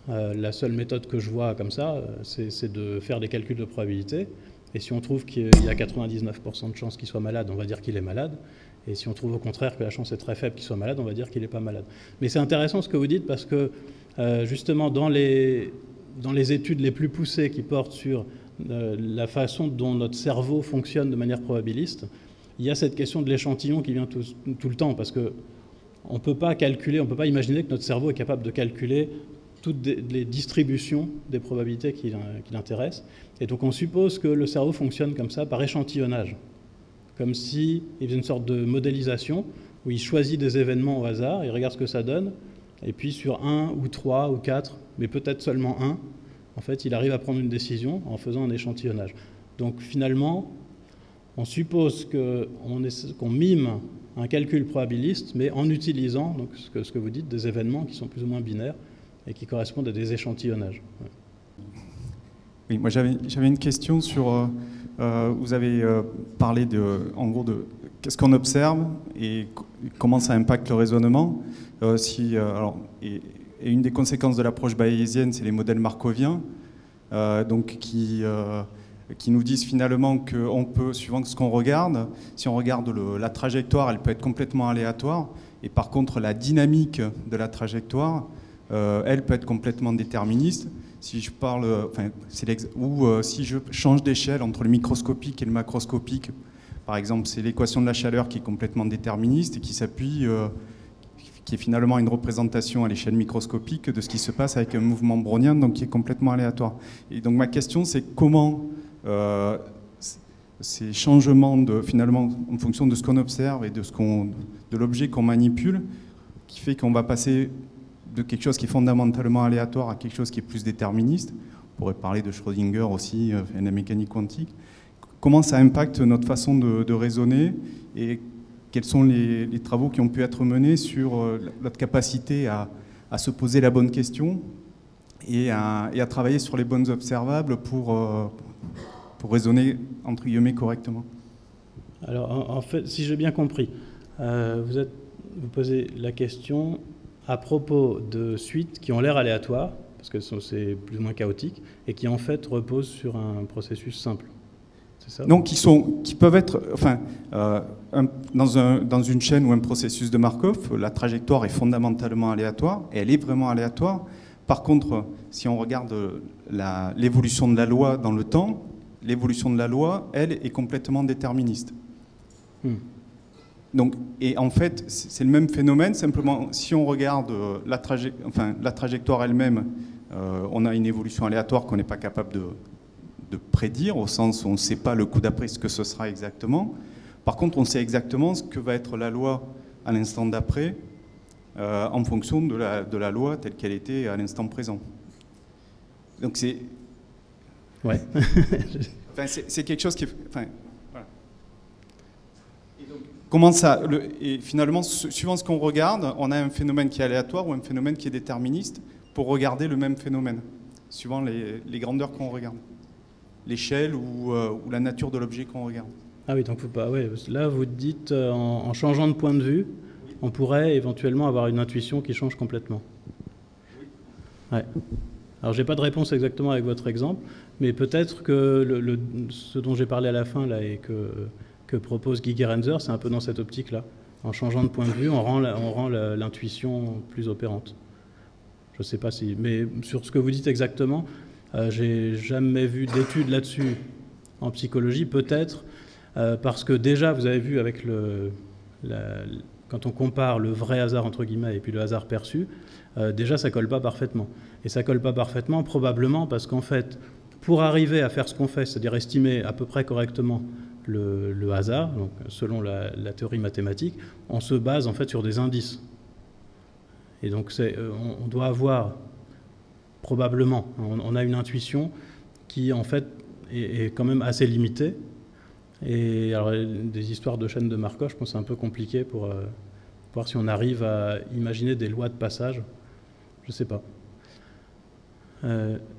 la seule méthode que je vois comme ça, c'est de faire des calculs de probabilité. Et si on trouve qu'il y a 99% de chances qu'il soit malade, on va dire qu'il est malade. Et si on trouve au contraire que la chance est très faible qu'il soit malade, on va dire qu'il n'est pas malade. Mais c'est intéressant ce que vous dites parce que justement dans les études les plus poussées qui portent sur la façon dont notre cerveau fonctionne de manière probabiliste, il y a cette question de l'échantillon qui vient tout le temps parce qu'on ne peut pas calculer, on ne peut pas imaginer que notre cerveau est capable de calculer toutes les distributions des probabilités qui l'intéressent. Et donc on suppose que le cerveau fonctionne comme ça, par échantillonnage. Comme s'il faisait une sorte de modélisation où il choisit des événements au hasard, il regarde ce que ça donne, et puis sur 1 ou 3 ou 4, mais peut-être seulement 1, en fait, il arrive à prendre une décision en faisant un échantillonnage. Donc finalement, on suppose qu'on mime un calcul probabiliste, mais en utilisant donc, ce que vous dites, des événements qui sont plus ou moins binaires et qui correspondent à des échantillonnages. Ouais. Oui, moi j'avais une question sur... vous avez parlé en gros de qu'est-ce qu'on observe et comment ça impacte le raisonnement. Et une des conséquences de l'approche bayésienne, c'est les modèles markoviens, qui nous disent finalement qu'on peut, suivant ce qu'on regarde, si on regarde la trajectoire, elle peut être complètement aléatoire, et par contre la dynamique de la trajectoire, elle peut être complètement déterministe. Si je parle, si je change d'échelle entre le microscopique et le macroscopique, par exemple, c'est l'équation de la chaleur qui est complètement déterministe et qui s'appuie, qui est finalement une représentation à l'échelle microscopique de ce qui se passe avec un mouvement brownien, donc qui est complètement aléatoire. Et donc ma question, c'est comment ces changements finalement en fonction de ce qu'on observe et de l'objet qu'on manipule, qui fait qu'on va passer de quelque chose qui est fondamentalement aléatoire à quelque chose qui est plus déterministe. On pourrait parler de Schrödinger aussi, la mécanique quantique. Comment ça impacte notre façon de raisonner et quels sont les travaux qui ont pu être menés sur notre capacité à se poser la bonne question et à travailler sur les bonnes observables pour raisonner, entre guillemets, correctement? Alors, en fait, si j'ai bien compris, vous posez la question à propos de suites qui ont l'air aléatoires, parce que c'est plus ou moins chaotique, et qui en fait reposent sur un processus simple. C'est ça? Donc, qui peuvent être, dans une chaîne ou un processus de Markov, la trajectoire est fondamentalement aléatoire, et elle est vraiment aléatoire. Par contre, si on regarde l'évolution de la loi dans le temps, l'évolution de la loi, elle, est complètement déterministe. Donc, et en fait, c'est le même phénomène, simplement, si on regarde la trajectoire elle-même, on a une évolution aléatoire qu'on n'est pas capable de prédire, au sens où on ne sait pas le coup d'après ce que ce sera exactement. Par contre, on sait exactement ce que va être la loi à l'instant d'après, en fonction de la loi telle qu'elle était à l'instant présent. Donc c'est... Ouais. c'est quelque chose qui... voilà. Comment ça, et finalement, suivant ce qu'on regarde, on a un phénomène qui est aléatoire ou un phénomène qui est déterministe pour regarder le même phénomène, suivant les grandeurs qu'on regarde, l'échelle ou la nature de l'objet qu'on regarde. Ah oui, donc là vous dites, en changeant de point de vue, on pourrait éventuellement avoir une intuition qui change complètement. Ouais. Alors j'ai pas de réponse exactement avec votre exemple, mais peut-être que ce dont j'ai parlé à la fin là et que propose Guy Gerenzer, c'est un peu dans cette optique-là. En changeant de point de vue, on rend l'intuition plus opérante. Je ne sais pas si... Mais sur ce que vous dites exactement, j'ai jamais vu d'études là-dessus en psychologie, peut-être parce que déjà, vous avez vu avec quand on compare le vrai hasard, entre guillemets, et puis le hasard perçu, déjà, ça ne colle pas parfaitement. Et ça ne colle pas parfaitement, probablement parce qu'en fait, pour arriver à faire ce qu'on fait, c'est-à-dire estimer à peu près correctement le hasard, donc selon la théorie mathématique, on se base en fait sur des indices. Et donc on doit avoir, probablement, on a une intuition qui en fait est quand même assez limitée. Et alors des histoires de chaînes de Markov, je pense que c'est un peu compliqué pour voir si on arrive à imaginer des lois de passage. Je ne sais pas.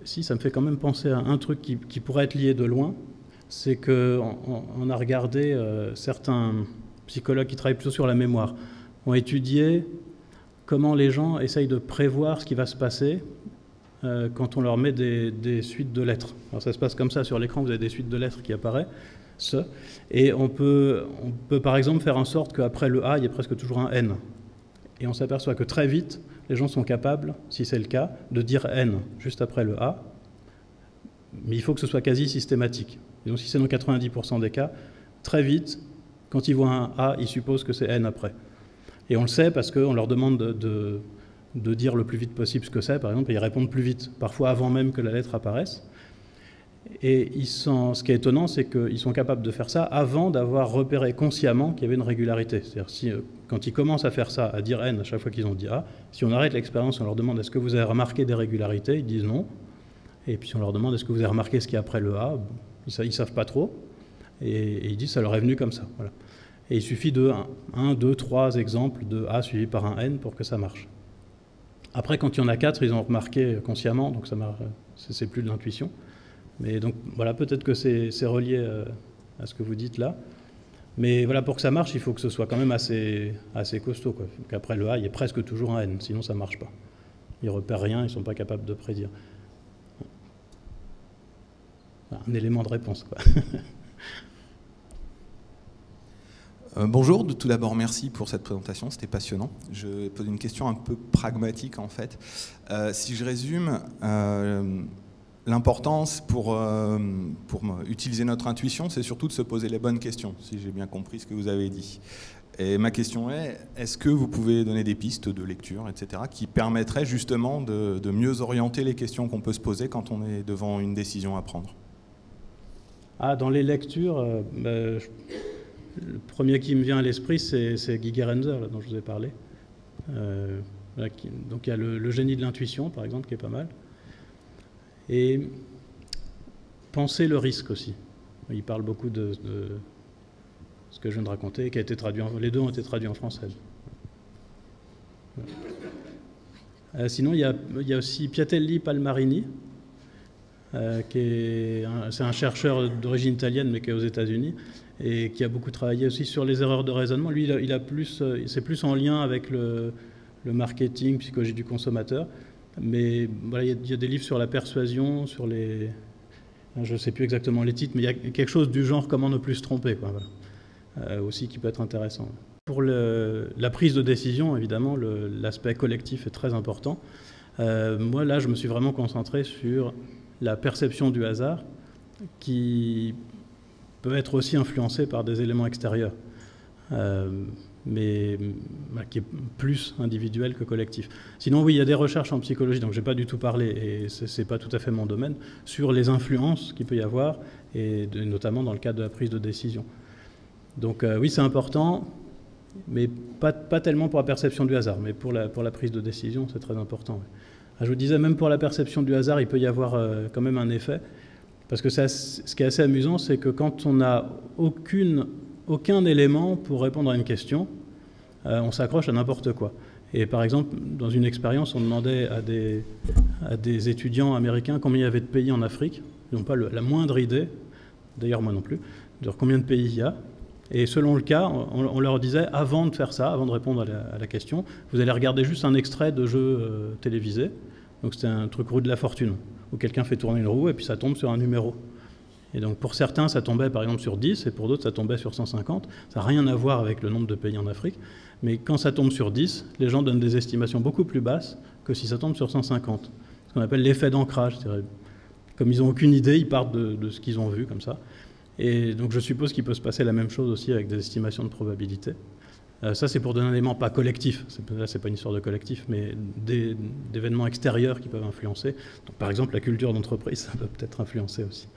Si, ça me fait quand même penser à un truc qui pourrait être lié de loin, c'est qu'on a regardé certains psychologues qui travaillent plutôt sur la mémoire, ont étudié comment les gens essayent de prévoir ce qui va se passer quand on leur met des suites de lettres. Alors ça se passe comme ça, sur l'écran vous avez des suites de lettres qui apparaissent, et on peut par exemple faire en sorte qu'après le A, il y ait presque toujours un N. Et on s'aperçoit que très vite, les gens sont capables, si c'est le cas, de dire N juste après le A, mais il faut que ce soit quasi systématique. Et donc si c'est dans 90% des cas, très vite, quand ils voient un A, ils supposent que c'est N après. Et on le sait parce qu'on leur demande de dire le plus vite possible ce que c'est, par exemple, et ils répondent plus vite, parfois avant même que la lettre apparaisse. Et ce qui est étonnant, c'est qu'ils sont capables de faire ça avant d'avoir repéré consciemment qu'il y avait une régularité. C'est-à-dire si, quand ils commencent à faire ça, à dire N à chaque fois qu'ils ont dit A, si on arrête l'expérience, on leur demande est-ce que vous avez remarqué des régularités, ils disent non. Et puis si on leur demande est-ce que vous avez remarqué ce qu'il y a après le A, ils ne savent pas trop. Et ils disent ça leur est venu comme ça. Voilà. Et il suffit de 1, 2, 3 exemples de A suivi par un N pour que ça marche. Après, quand il y en a 4, ils ont remarqué consciemment, donc ça marche, c'est plus de l'intuition. Mais donc voilà, peut-être que c'est relié à ce que vous dites là. Mais voilà, pour que ça marche, il faut que ce soit quand même assez costaud, quoi. Qu'après le A, il y ait presque toujours un N, sinon ça ne marche pas. Ils ne repèrent rien, ils ne sont pas capables de prédire. Un élément de réponse, quoi. Bonjour, tout d'abord merci pour cette présentation, c'était passionnant. Je pose une question un peu pragmatique en fait. Si je résume, l'importance pour utiliser notre intuition, c'est surtout de se poser les bonnes questions, si j'ai bien compris ce que vous avez dit. Et ma question est-ce que vous pouvez donner des pistes de lecture, etc., qui permettraient justement de mieux orienter les questions qu'on peut se poser quand on est devant une décision à prendre? Dans les lectures, le premier qui me vient à l'esprit, c'est Guy Gerenzer, dont je vous ai parlé. Donc il y a le génie de l'intuition, par exemple, qui est pas mal. Et penser le risque aussi. Il parle beaucoup de ce que je viens de raconter, qui a été traduit les deux ont été traduits en français. Sinon, il y a aussi Piatelli Palmarini, c'est un chercheur d'origine italienne, mais qui est aux États-Unis, et qui a beaucoup travaillé aussi sur les erreurs de raisonnement. Lui, c'est plus en lien avec le marketing, psychologie du consommateur. Mais voilà, il y a des livres sur la persuasion, sur les... Je ne sais plus exactement les titres, mais il y a quelque chose du genre « Comment ne plus se tromper », quoi, voilà. Aussi qui peut être intéressant. Pour la prise de décision, évidemment, l'aspect collectif est très important. Moi, là, je me suis vraiment concentré sur la perception du hasard, qui peut être aussi influencée par des éléments extérieurs. Mais qui est plus individuel que collectif. Sinon, oui, il y a des recherches en psychologie, donc je n'ai pas du tout parlé, et ce n'est pas tout à fait mon domaine, sur les influences qu'il peut y avoir, et notamment dans le cadre de la prise de décision. Donc oui, c'est important, mais pas tellement pour la perception du hasard, mais pour la prise de décision, c'est très important. Ouais. Je vous disais, même pour la perception du hasard, il peut y avoir quand même un effet, parce que ce qui est assez amusant, c'est que quand on n'a aucun élément pour répondre à une question, on s'accroche à n'importe quoi. Et par exemple, dans une expérience, on demandait à des étudiants américains combien il y avait de pays en Afrique. Ils n'ont pas la moindre idée, d'ailleurs moi non plus, de combien de pays il y a. Et selon le cas, on leur disait, avant de faire ça, avant de répondre à la question, vous allez regarder juste un extrait de jeu télévisé. Donc c'était un truc roue de la fortune, où quelqu'un fait tourner une roue et puis ça tombe sur un numéro. Et donc pour certains, ça tombait par exemple sur 10, et pour d'autres, ça tombait sur 150. Ça n'a rien à voir avec le nombre de pays en Afrique. Mais quand ça tombe sur 10, les gens donnent des estimations beaucoup plus basses que si ça tombe sur 150. Ce qu'on appelle l'effet d'ancrage. Comme ils n'ont aucune idée, ils partent de ce qu'ils ont vu, comme ça. Et donc je suppose qu'il peut se passer la même chose aussi avec des estimations de probabilité. Ça, c'est pour donner un élément pas collectif. Là, c'est pas une histoire de collectif, mais d'événements extérieurs qui peuvent influencer. Donc, par exemple, la culture d'entreprise, ça peut peut-être influencer aussi.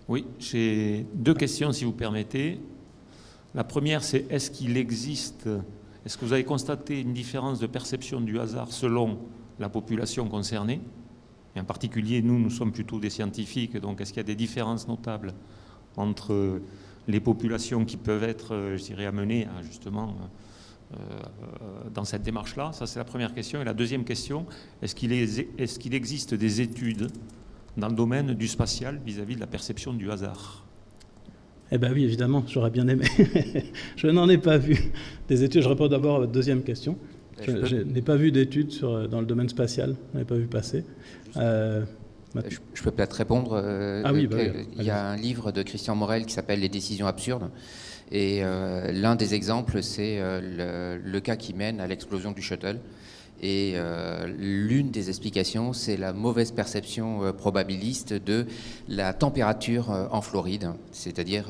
Oui, j'ai 2 questions, si vous permettez. La première, c'est est-ce que vous avez constaté une différence de perception du hasard selon la population concernée? Et en particulier, nous sommes plutôt des scientifiques, donc est-ce qu'il y a des différences notables entre les populations qui peuvent être, je dirais, amenées à justement dans cette démarche-là? Ça, c'est la première question. Et la deuxième question, est-ce qu'il existe des études dans le domaine du spatial vis-à-vis de la perception du hasard? Eh bien oui, évidemment, j'aurais bien aimé. Je n'en ai pas vu des études. Je réponds d'abord à votre deuxième question. Je n'ai pas vu d'études dans le domaine spatial. Je n'ai pas vu passer. Je peux peut-être répondre. Oui, il y a un livre de Christian Morel qui s'appelle « Les décisions absurdes ». Et l'un des exemples, c'est le cas qui mène à l'explosion du shuttle. Et l'une des explications, c'est la mauvaise perception probabiliste de la température en Floride. C'est-à-dire,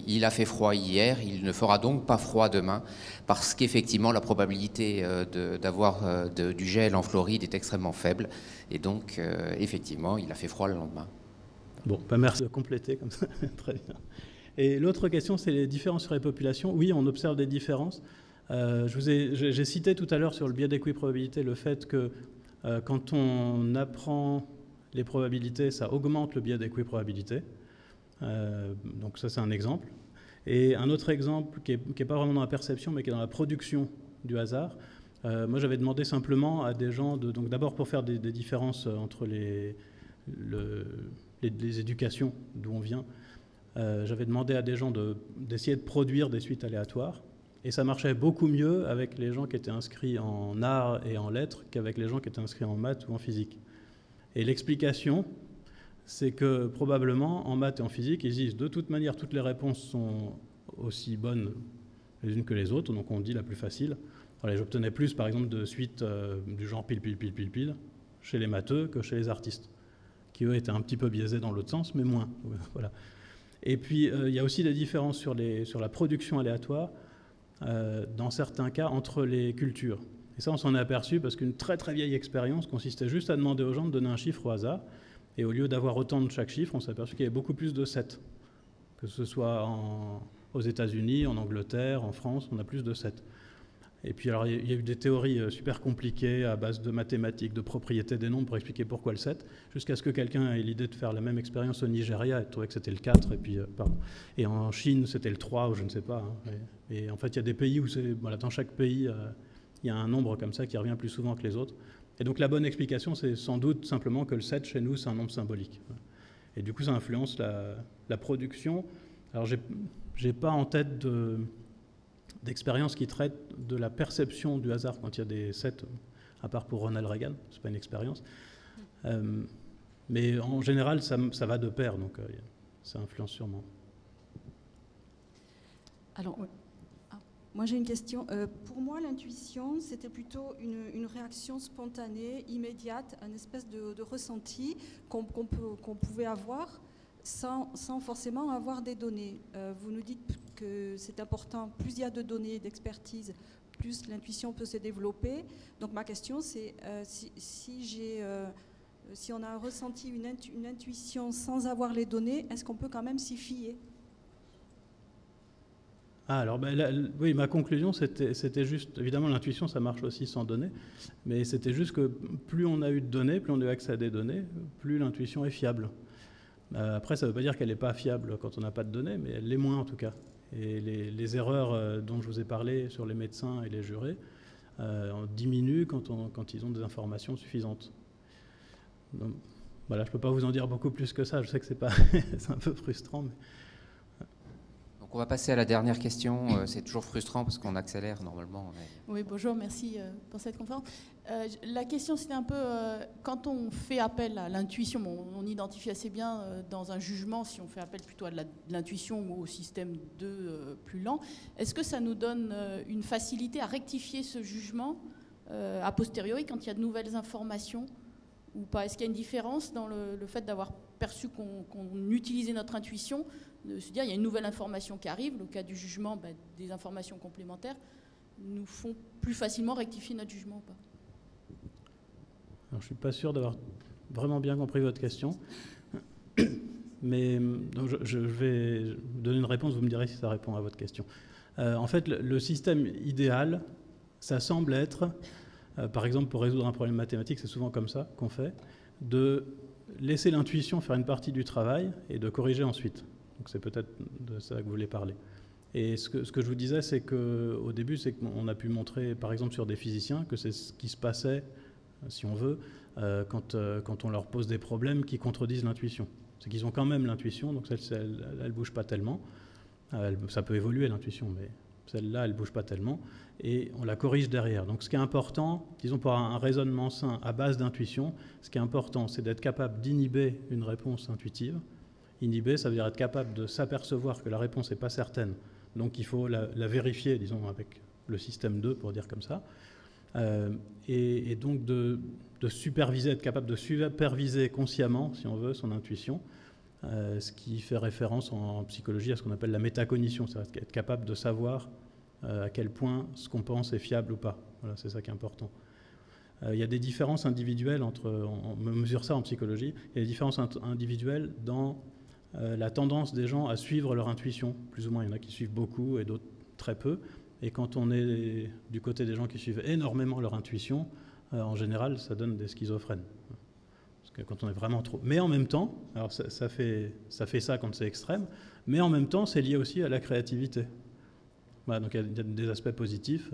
il a fait froid hier, il ne fera donc pas froid demain, parce qu'effectivement, la probabilité d'avoir du gel en Floride est extrêmement faible. Et donc, effectivement, il a fait froid le lendemain. Bon, merci de compléter comme ça. Très bien. Et l'autre question, c'est les différences sur les populations. Oui, on observe des différences. J'ai cité tout à l'heure sur le biais d'équiprobabilité le fait que quand on apprend les probabilités, ça augmente le biais d'équiprobabilité. Donc ça, c'est un exemple. Et un autre exemple qui est pas vraiment dans la perception, mais qui est dans la production du hasard. Moi, j'avais demandé simplement à des gens, donc d'abord pour faire des différences entre les éducations d'où on vient, j'avais demandé à des gens d'essayer de produire des suites aléatoires. Et ça marchait beaucoup mieux avec les gens qui étaient inscrits en arts et en lettres qu'avec les gens qui étaient inscrits en maths ou en physique. Et l'explication, c'est que probablement en maths et en physique, ils disent de toute manière, toutes les réponses sont aussi bonnes les unes que les autres, donc on dit la plus facile. Voilà, j'obtenais plus, par exemple, de suites du genre pile, pile, pile, pile, pile, chez les matheux que chez les artistes, qui eux étaient un petit peu biaisés dans l'autre sens, mais moins. Voilà. Et puis, il y a aussi des différences sur la production aléatoire, dans certains cas, entre les cultures. Et ça, on s'en est aperçu parce qu'une très très vieille expérience consistait juste à demander aux gens de donner un chiffre au hasard. Et au lieu d'avoir autant de chaque chiffre, on s'est aperçu qu'il y avait beaucoup plus de 7. Que ce soit aux États-Unis, en Angleterre, en France, on a plus de 7. Et puis alors, il y a eu des théories super compliquées à base de mathématiques, de propriétés des nombres pour expliquer pourquoi le 7, jusqu'à ce que quelqu'un ait l'idée de faire la même expérience au Nigeria et de trouver que c'était le 4, et puis, et en Chine, c'était le 3, ou je ne sais pas. Hein. Et en fait, il y a des pays où dans chaque pays, il y a un nombre comme ça qui revient plus souvent que les autres. Et donc la bonne explication, c'est sans doute simplement que le 7, chez nous, c'est un nombre symbolique. Et du coup, ça influence la production. Alors, j'ai pas en tête d'expérience qui traite de la perception du hasard quand il y a des 7, à part pour Ronald Reagan, c'est pas une expérience. Mais en général, ça va de pair, donc ça influence sûrement. Alors, moi j'ai une question. Pour moi, l'intuition, c'était plutôt une réaction spontanée, immédiate, une espèce de ressenti qu'on pouvait avoir sans forcément avoir des données. Vous nous dites que c'est important, plus il y a de données, d'expertise, plus l'intuition peut se développer. Donc ma question c'est, si on a ressenti une intuition sans avoir les données, est-ce qu'on peut quand même s'y fier ? Alors, oui, ma conclusion, c'était juste, évidemment, l'intuition, ça marche aussi sans données, mais c'était juste que plus on a eu de données, plus on a eu accès à des données, plus l'intuition est fiable. Après, ça ne veut pas dire qu'elle n'est pas fiable quand on n'a pas de données, mais elle l'est moins en tout cas. Et les erreurs dont je vous ai parlé sur les médecins et les jurés diminuent quand ils ont des informations suffisantes. Donc, voilà, je ne peux pas vous en dire beaucoup plus que ça, je sais que c'est un peu frustrant, mais... Donc on va passer à la dernière question. C'est toujours frustrant parce qu'on accélère normalement. Mais... Oui, bonjour, merci pour cette conférence. La question, c'était un peu, quand on fait appel à l'intuition, on identifie assez bien dans un jugement si on fait appel plutôt à de l'intuition ou au système 2 plus lent. Est-ce que ça nous donne une facilité à rectifier ce jugement a posteriori quand il y a de nouvelles informations ou pas ? Est-ce qu'il y a une différence dans le fait d'avoir perçu qu'on utilisait notre intuition de se dire il y a une nouvelle information qui arrive, le cas du jugement, des informations complémentaires nous font plus facilement rectifier notre jugement ou pas. Alors, je ne suis pas sûr d'avoir vraiment bien compris votre question, mais donc je vais donner une réponse, vous me direz si ça répond à votre question. En fait, le système idéal, ça semble être, par exemple pour résoudre un problème mathématique, c'est souvent comme ça qu'on fait, de laisser l'intuition faire une partie du travail et de corriger ensuite. Donc c'est peut-être de ça que vous voulez parler. Et ce que je vous disais, c'est qu'au début, c'est qu'on a pu montrer, par exemple sur des physiciens, que c'est ce qui se passait, si on veut, quand on leur pose des problèmes qui contredisent l'intuition. C'est qu'ils ont quand même l'intuition, donc elle ne bouge pas tellement. Ça peut évoluer l'intuition, mais celle-là, elle ne bouge pas tellement. Et on la corrige derrière. Donc ce qui est important, disons pour un raisonnement sain à base d'intuition, ce qui est important, c'est d'être capable d'inhiber une réponse intuitive. Inhiber, ça veut dire être capable de s'apercevoir que la réponse n'est pas certaine. Donc il faut la vérifier, disons, avec le système 2, pour dire comme ça. Et donc de superviser, être capable de superviser consciemment, si on veut, son intuition, ce qui fait référence en psychologie à ce qu'on appelle la métacognition, c'est-à-dire être capable de savoir à quel point ce qu'on pense est fiable ou pas. Voilà, c'est ça qui est important. Il y a des différences individuelles on mesure ça en psychologie, il y a des différences individuelles dans la tendance des gens à suivre leur intuition. Plus ou moins, il y en a qui suivent beaucoup et d'autres très peu. Et quand on est du côté des gens qui suivent énormément leur intuition, en général, ça donne des schizophrènes. Parce que quand on est vraiment trop... Mais en même temps, alors ça fait ça quand c'est extrême, mais en même temps, c'est lié aussi à la créativité. Voilà, donc il y a des aspects positifs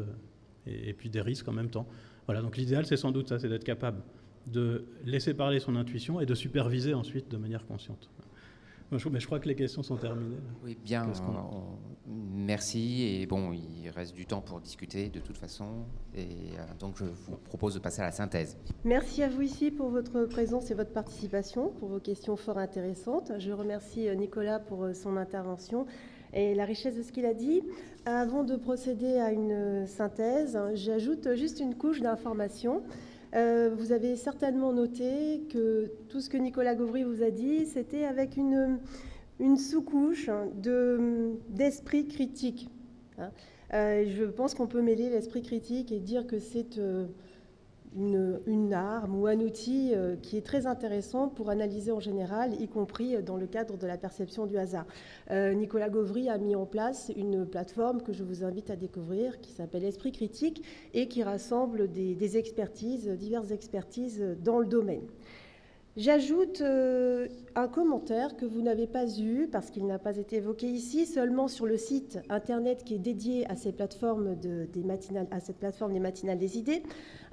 et puis des risques en même temps. Voilà, donc l'idéal, c'est sans doute ça, c'est d'être capable de laisser parler son intuition et de superviser ensuite de manière consciente. Mais je crois que les questions sont terminées. Oui, bien, merci. Et bon, il reste du temps pour discuter de toute façon. Et donc, je vous propose de passer à la synthèse. Merci à vous ici pour votre présence et votre participation, pour vos questions fort intéressantes. Je remercie Nicolas pour son intervention et la richesse de ce qu'il a dit. Avant de procéder à une synthèse, j'ajoute juste une couche d'information. Vous avez certainement noté que tout ce que Nicolas Gauvry vous a dit, c'était avec une sous-couche d'esprit critique. Je pense qu'on peut mêler l'esprit critique et dire que c'est une arme ou un outil qui est très intéressant pour analyser en général, y compris dans le cadre de la perception du hasard. Nicolas Gauvry a mis en place une plateforme que je vous invite à découvrir qui s'appelle Esprit Critique et qui rassemble des expertises, diverses expertises dans le domaine. J'ajoute un commentaire que vous n'avez pas eu parce qu'il n'a pas été évoqué ici, seulement sur le site internet qui est dédié à ces plateformes à cette plateforme des matinales des idées,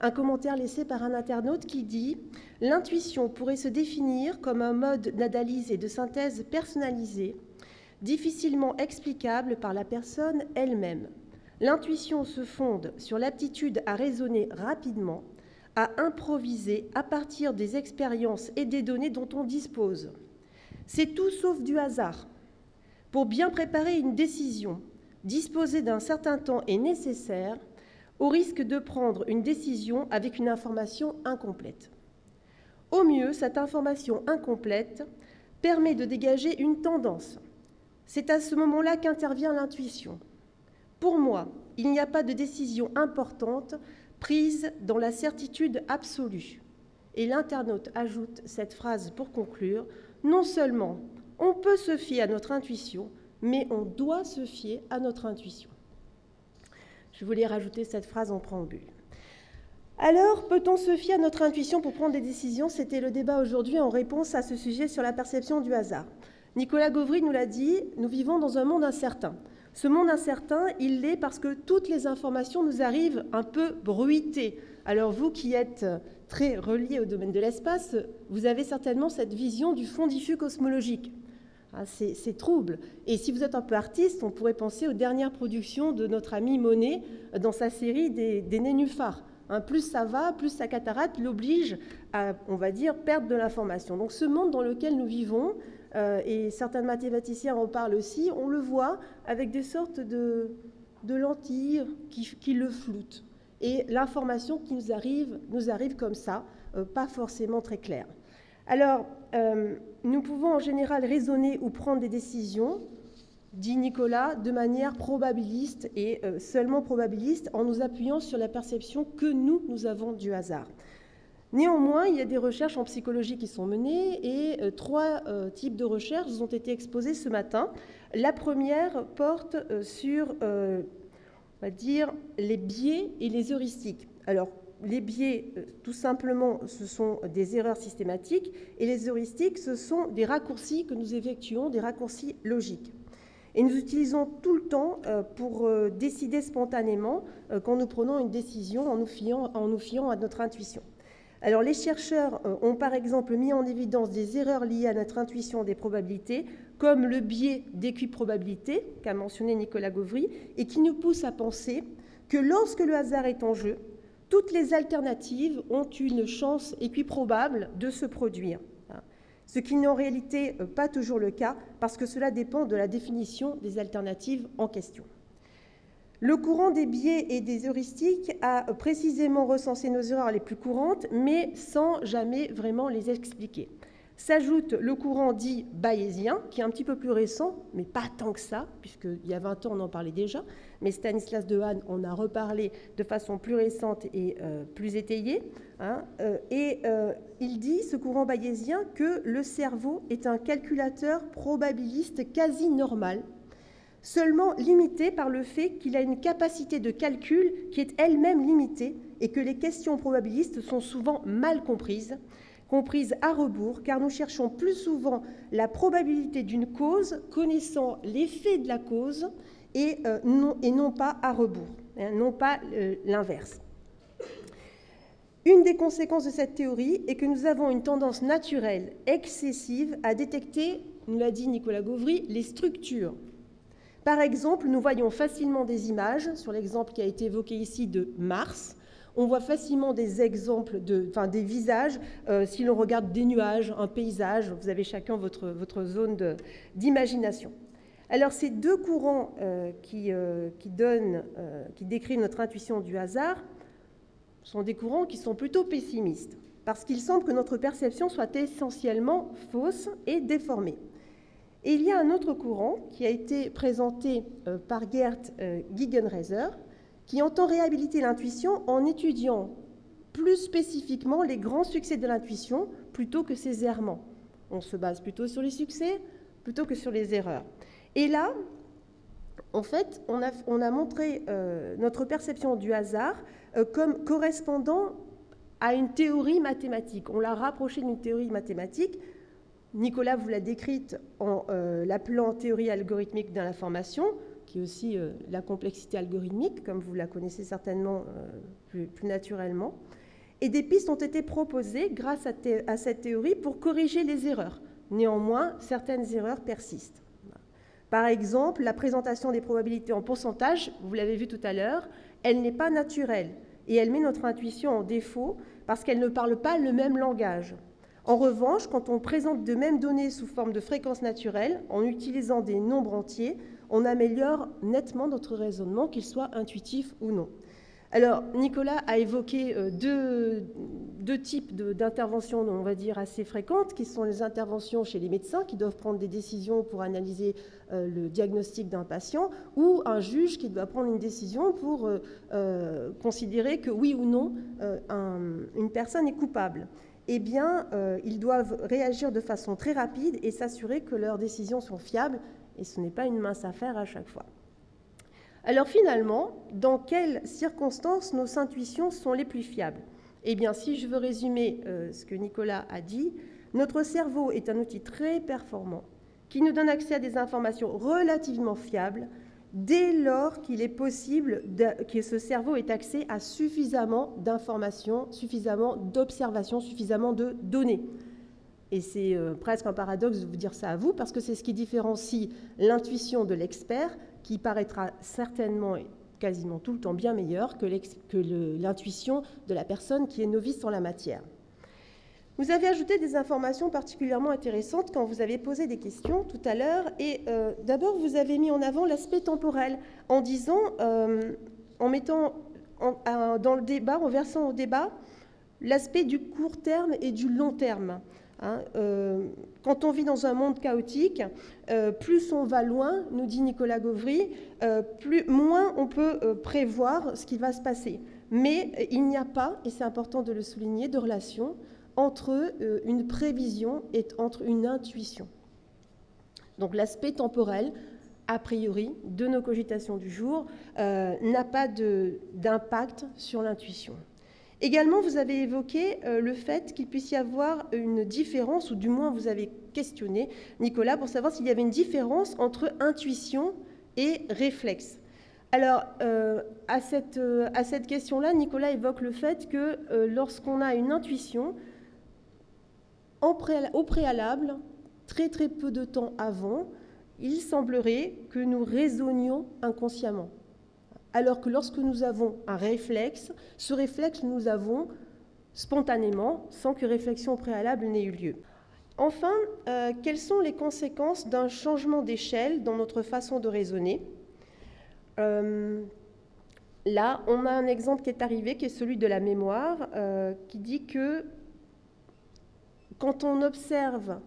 un commentaire laissé par un internaute qui dit « L'intuition pourrait se définir comme un mode d'analyse et de synthèse personnalisé, difficilement explicable par la personne elle-même. L'intuition se fonde sur l'aptitude à raisonner rapidement, à improviser à partir des expériences et des données dont on dispose. C'est tout sauf du hasard. Pour bien préparer une décision, disposer d'un certain temps est nécessaire, au risque de prendre une décision avec une information incomplète. Au mieux, cette information incomplète permet de dégager une tendance. C'est à ce moment-là qu'intervient l'intuition. Pour moi, il n'y a pas de décision importante prise dans la certitude absolue. Et l'internaute ajoute cette phrase pour conclure, non seulement on peut se fier à notre intuition, mais on doit se fier à notre intuition. Je voulais rajouter cette phrase en préambule. Alors, peut-on se fier à notre intuition pour prendre des décisions? C'était le débat aujourd'hui en réponse à ce sujet sur la perception du hasard. Nicolas Gauvry nous l'a dit, nous vivons dans un monde incertain. Ce monde incertain, il l'est parce que toutes les informations nous arrivent un peu bruitées. Alors vous qui êtes très reliés au domaine de l'espace, vous avez certainement cette vision du fond diffus cosmologique. C'est trouble. Et si vous êtes un peu artiste, on pourrait penser aux dernières productions de notre ami Monet dans sa série des nénuphars. Plus ça va, plus sa cataracte l'oblige à, on va dire, perdre de l'information. Donc ce monde dans lequel nous vivons, et certains mathématiciens en parlent aussi, on le voit avec des sortes de lentilles qui le floutent. Et l'information qui nous arrive comme ça, pas forcément très claire. Alors, nous pouvons en général raisonner ou prendre des décisions, dit Nicolas, de manière probabiliste et seulement probabiliste en nous appuyant sur la perception que nous avons du hasard. Néanmoins, il y a des recherches en psychologie qui sont menées et 3 types de recherches ont été exposées ce matin. La première porte sur, on va dire, les biais et les heuristiques. Alors, les biais, tout simplement, ce sont des erreurs systématiques et les heuristiques, ce sont des raccourcis que nous effectuons, des raccourcis logiques. Et nous utilisons tout le temps pour décider spontanément quand nous prenons une décision en nous fiant à notre intuition. Alors les chercheurs ont par exemple mis en évidence des erreurs liées à notre intuition des probabilités, comme le biais d'équiprobabilité qu'a mentionné Nicolas Gauvry, et qui nous pousse à penser que lorsque le hasard est en jeu, toutes les alternatives ont une chance équiprobable de se produire. Ce qui n'est en réalité pas toujours le cas, parce que cela dépend de la définition des alternatives en question. Le courant des biais et des heuristiques a précisément recensé nos erreurs les plus courantes, mais sans jamais vraiment les expliquer. S'ajoute le courant dit bayésien, qui est un petit peu plus récent, mais pas tant que ça, puisqu'il y a 20 ans on en parlait déjà, mais Stanislas Dehaene en a reparlé de façon plus récente et plus étayée. Il dit, ce courant bayésien, que le cerveau est un calculateur probabiliste quasi normal, seulement limité par le fait qu'il a une capacité de calcul qui est elle-même limitée et que les questions probabilistes sont souvent mal comprises à rebours, car nous cherchons plus souvent la probabilité d'une cause connaissant l'effet de la cause et non pas à rebours, non pas l'inverse. Une des conséquences de cette théorie est que nous avons une tendance naturelle excessive à détecter, nous l'a dit Nicolas Gauvry, les structures. Par exemple, nous voyons facilement des images, sur l'exemple qui a été évoqué ici de Mars. On voit facilement des exemples, des visages, si l'on regarde des nuages, un paysage, vous avez chacun votre zone d'imagination. Alors ces deux courants qui décrivent notre intuition du hasard sont des courants qui sont plutôt pessimistes, parce qu'il semble que notre perception soit essentiellement fausse et déformée. Et il y a un autre courant qui a été présenté par Gert Gigerenreiser, qui entend réhabiliter l'intuition en étudiant plus spécifiquement les grands succès de l'intuition plutôt que ses errements. On se base plutôt sur les succès plutôt que sur les erreurs. Et là, en fait, on a montré notre perception du hasard comme correspondant à une théorie mathématique. On l'a rapproché d'une théorie mathématique. Nicolas vous l'a décrite en l'appelant théorie algorithmique de l'information, qui est aussi la complexité algorithmique, comme vous la connaissez certainement plus naturellement. Et des pistes ont été proposées grâce à cette théorie pour corriger les erreurs. Néanmoins, certaines erreurs persistent. Par exemple, la présentation des probabilités en pourcentage, vous l'avez vu tout à l'heure, elle n'est pas naturelle et elle met notre intuition en défaut parce qu'elle ne parle pas le même langage. En revanche, quand on présente de mêmes données sous forme de fréquences naturelles, en utilisant des nombres entiers, on améliore nettement notre raisonnement, qu'il soit intuitif ou non. Alors, Nicolas a évoqué deux types d'interventions, on va dire, assez fréquentes, qui sont les interventions chez les médecins, qui doivent prendre des décisions pour analyser le diagnostic d'un patient, ou un juge qui doit prendre une décision pour considérer que oui ou non, une personne est coupable. Eh bien, ils doivent réagir de façon très rapide et s'assurer que leurs décisions sont fiables, et ce n'est pas une mince affaire à chaque fois. Alors finalement, dans quelles circonstances nos intuitions sont les plus fiables? Eh bien, si je veux résumer ce que Nicolas a dit, notre cerveau est un outil très performant qui nous donne accès à des informations relativement fiables dès lors qu'il est possible que ce cerveau ait accès à suffisamment d'informations, suffisamment d'observations, suffisamment de données. Et c'est presque un paradoxe de vous dire ça à vous, parce que c'est ce qui différencie l'intuition de l'expert, qui paraîtra certainement et quasiment tout le temps bien meilleure que l'intuition de la personne qui est novice en la matière. Vous avez ajouté des informations particulièrement intéressantes quand vous avez posé des questions tout à l'heure. Et d'abord, vous avez mis en avant l'aspect temporel en disant, en mettant dans le débat, en versant au débat, l'aspect du court terme et du long terme. Hein, quand on vit dans un monde chaotique, plus on va loin, nous dit Nicolas Gauvry, moins on peut prévoir ce qui va se passer. Mais il n'y a pas, et c'est important de le souligner, de relation entre une prévision et entre une intuition. Donc l'aspect temporel, a priori, de nos cogitations du jour, n'a pas d'impact sur l'intuition. Également, vous avez évoqué le fait qu'il puisse y avoir une différence, ou du moins vous avez questionné, Nicolas, pour savoir s'il y avait une différence entre intuition et réflexe. Alors, à cette question-là, Nicolas évoque le fait que lorsqu'on a une intuition, au préalable, très très peu de temps avant, il semblerait que nous raisonnions inconsciemment. Alors que lorsque nous avons un réflexe, ce réflexe nous avons spontanément, sans que réflexion préalable n'ait eu lieu. Enfin, quelles sont les conséquences d'un changement d'échelle dans notre façon de raisonner ? Là, on a un exemple qui est arrivé, qui est celui de la mémoire, qui dit que quand on observe,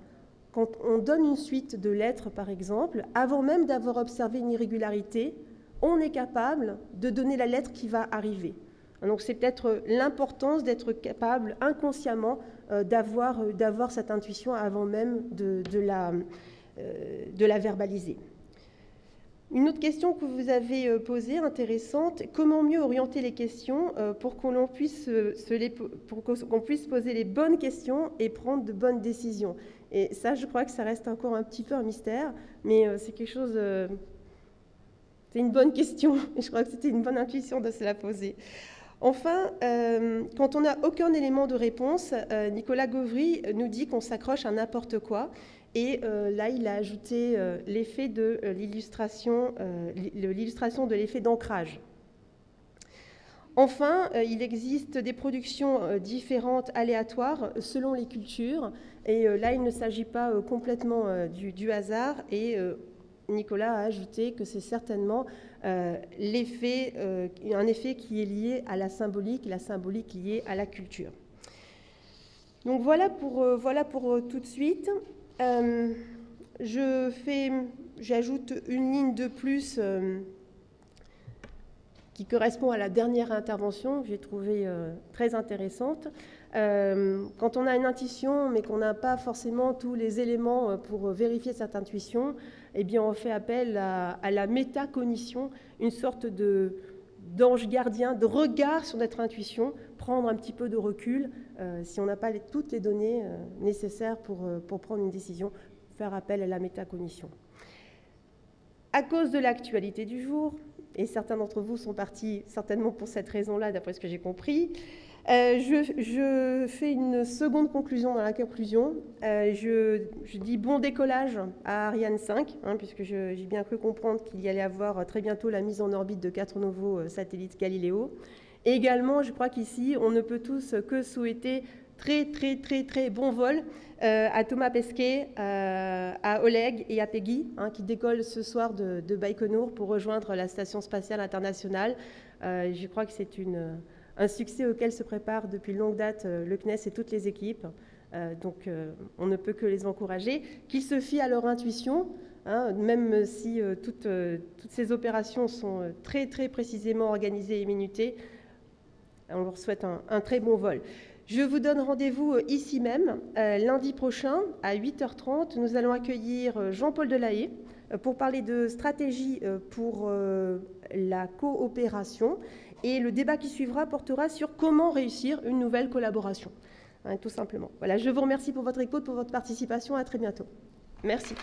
quand on donne une suite de lettres, par exemple, avant même d'avoir observé une irrégularité, on est capable de donner la lettre qui va arriver. Donc c'est peut-être l'importance d'être capable inconsciemment d'avoir cette intuition avant même de la verbaliser. Une autre question que vous avez posée, intéressante, comment mieux orienter les questions pour qu'on puisse poser les bonnes questions et prendre de bonnes décisions. Et ça, je crois que ça reste encore un petit peu un mystère, mais c'est quelque chose... c'est une bonne question, et je crois que c'était une bonne intuition de se la poser. Enfin, quand on n'a aucun élément de réponse, Nicolas Gauvry nous dit qu'on s'accroche à n'importe quoi. Et là, il a ajouté l'effet de l'illustration de l'effet d'ancrage. Enfin, il existe des productions différentes, aléatoires, selon les cultures. Et là, il ne s'agit pas complètement du hasard. Et Nicolas a ajouté que c'est certainement un effet qui est lié à la symbolique liée à la culture. Donc voilà pour tout de suite. J'ajoute une ligne de plus qui correspond à la dernière intervention que j'ai trouvée très intéressante. Quand on a une intuition, mais qu'on n'a pas forcément tous les éléments pour vérifier cette intuition, eh bien on fait appel à la métacognition, une sorte d'ange gardien, de regard sur notre intuition, prendre un petit peu de recul, si on n'a pas toutes les données nécessaires pour prendre une décision, faire appel à la métacognition. À cause de l'actualité du jour, et certains d'entre vous sont partis certainement pour cette raison-là, d'après ce que j'ai compris, je fais une seconde conclusion dans la conclusion. Je dis bon décollage à Ariane 5, puisque j'ai bien cru comprendre qu'il y allait avoir très bientôt la mise en orbite de 4 nouveaux satellites Galileo. Et également, je crois qu'ici, on ne peut tous que souhaiter très bon vol à Thomas Pesquet, à Oleg et à Peggy, qui décollent ce soir de Baïkonour pour rejoindre la Station spatiale internationale. Je crois que c'est un succès auquel se prépare depuis longue date le CNES et toutes les équipes. Donc on ne peut que les encourager, qu'ils se fient à leur intuition, même si toutes ces opérations sont très précisément organisées et minutées. On leur souhaite un très bon vol. Je vous donne rendez-vous ici même, lundi prochain, à 8h30. Nous allons accueillir Jean-Paul Delahaye pour parler de stratégie pour la coopération. Et le débat qui suivra portera sur comment réussir une nouvelle collaboration, tout simplement. Voilà, je vous remercie pour votre écoute, pour votre participation. À très bientôt. Merci.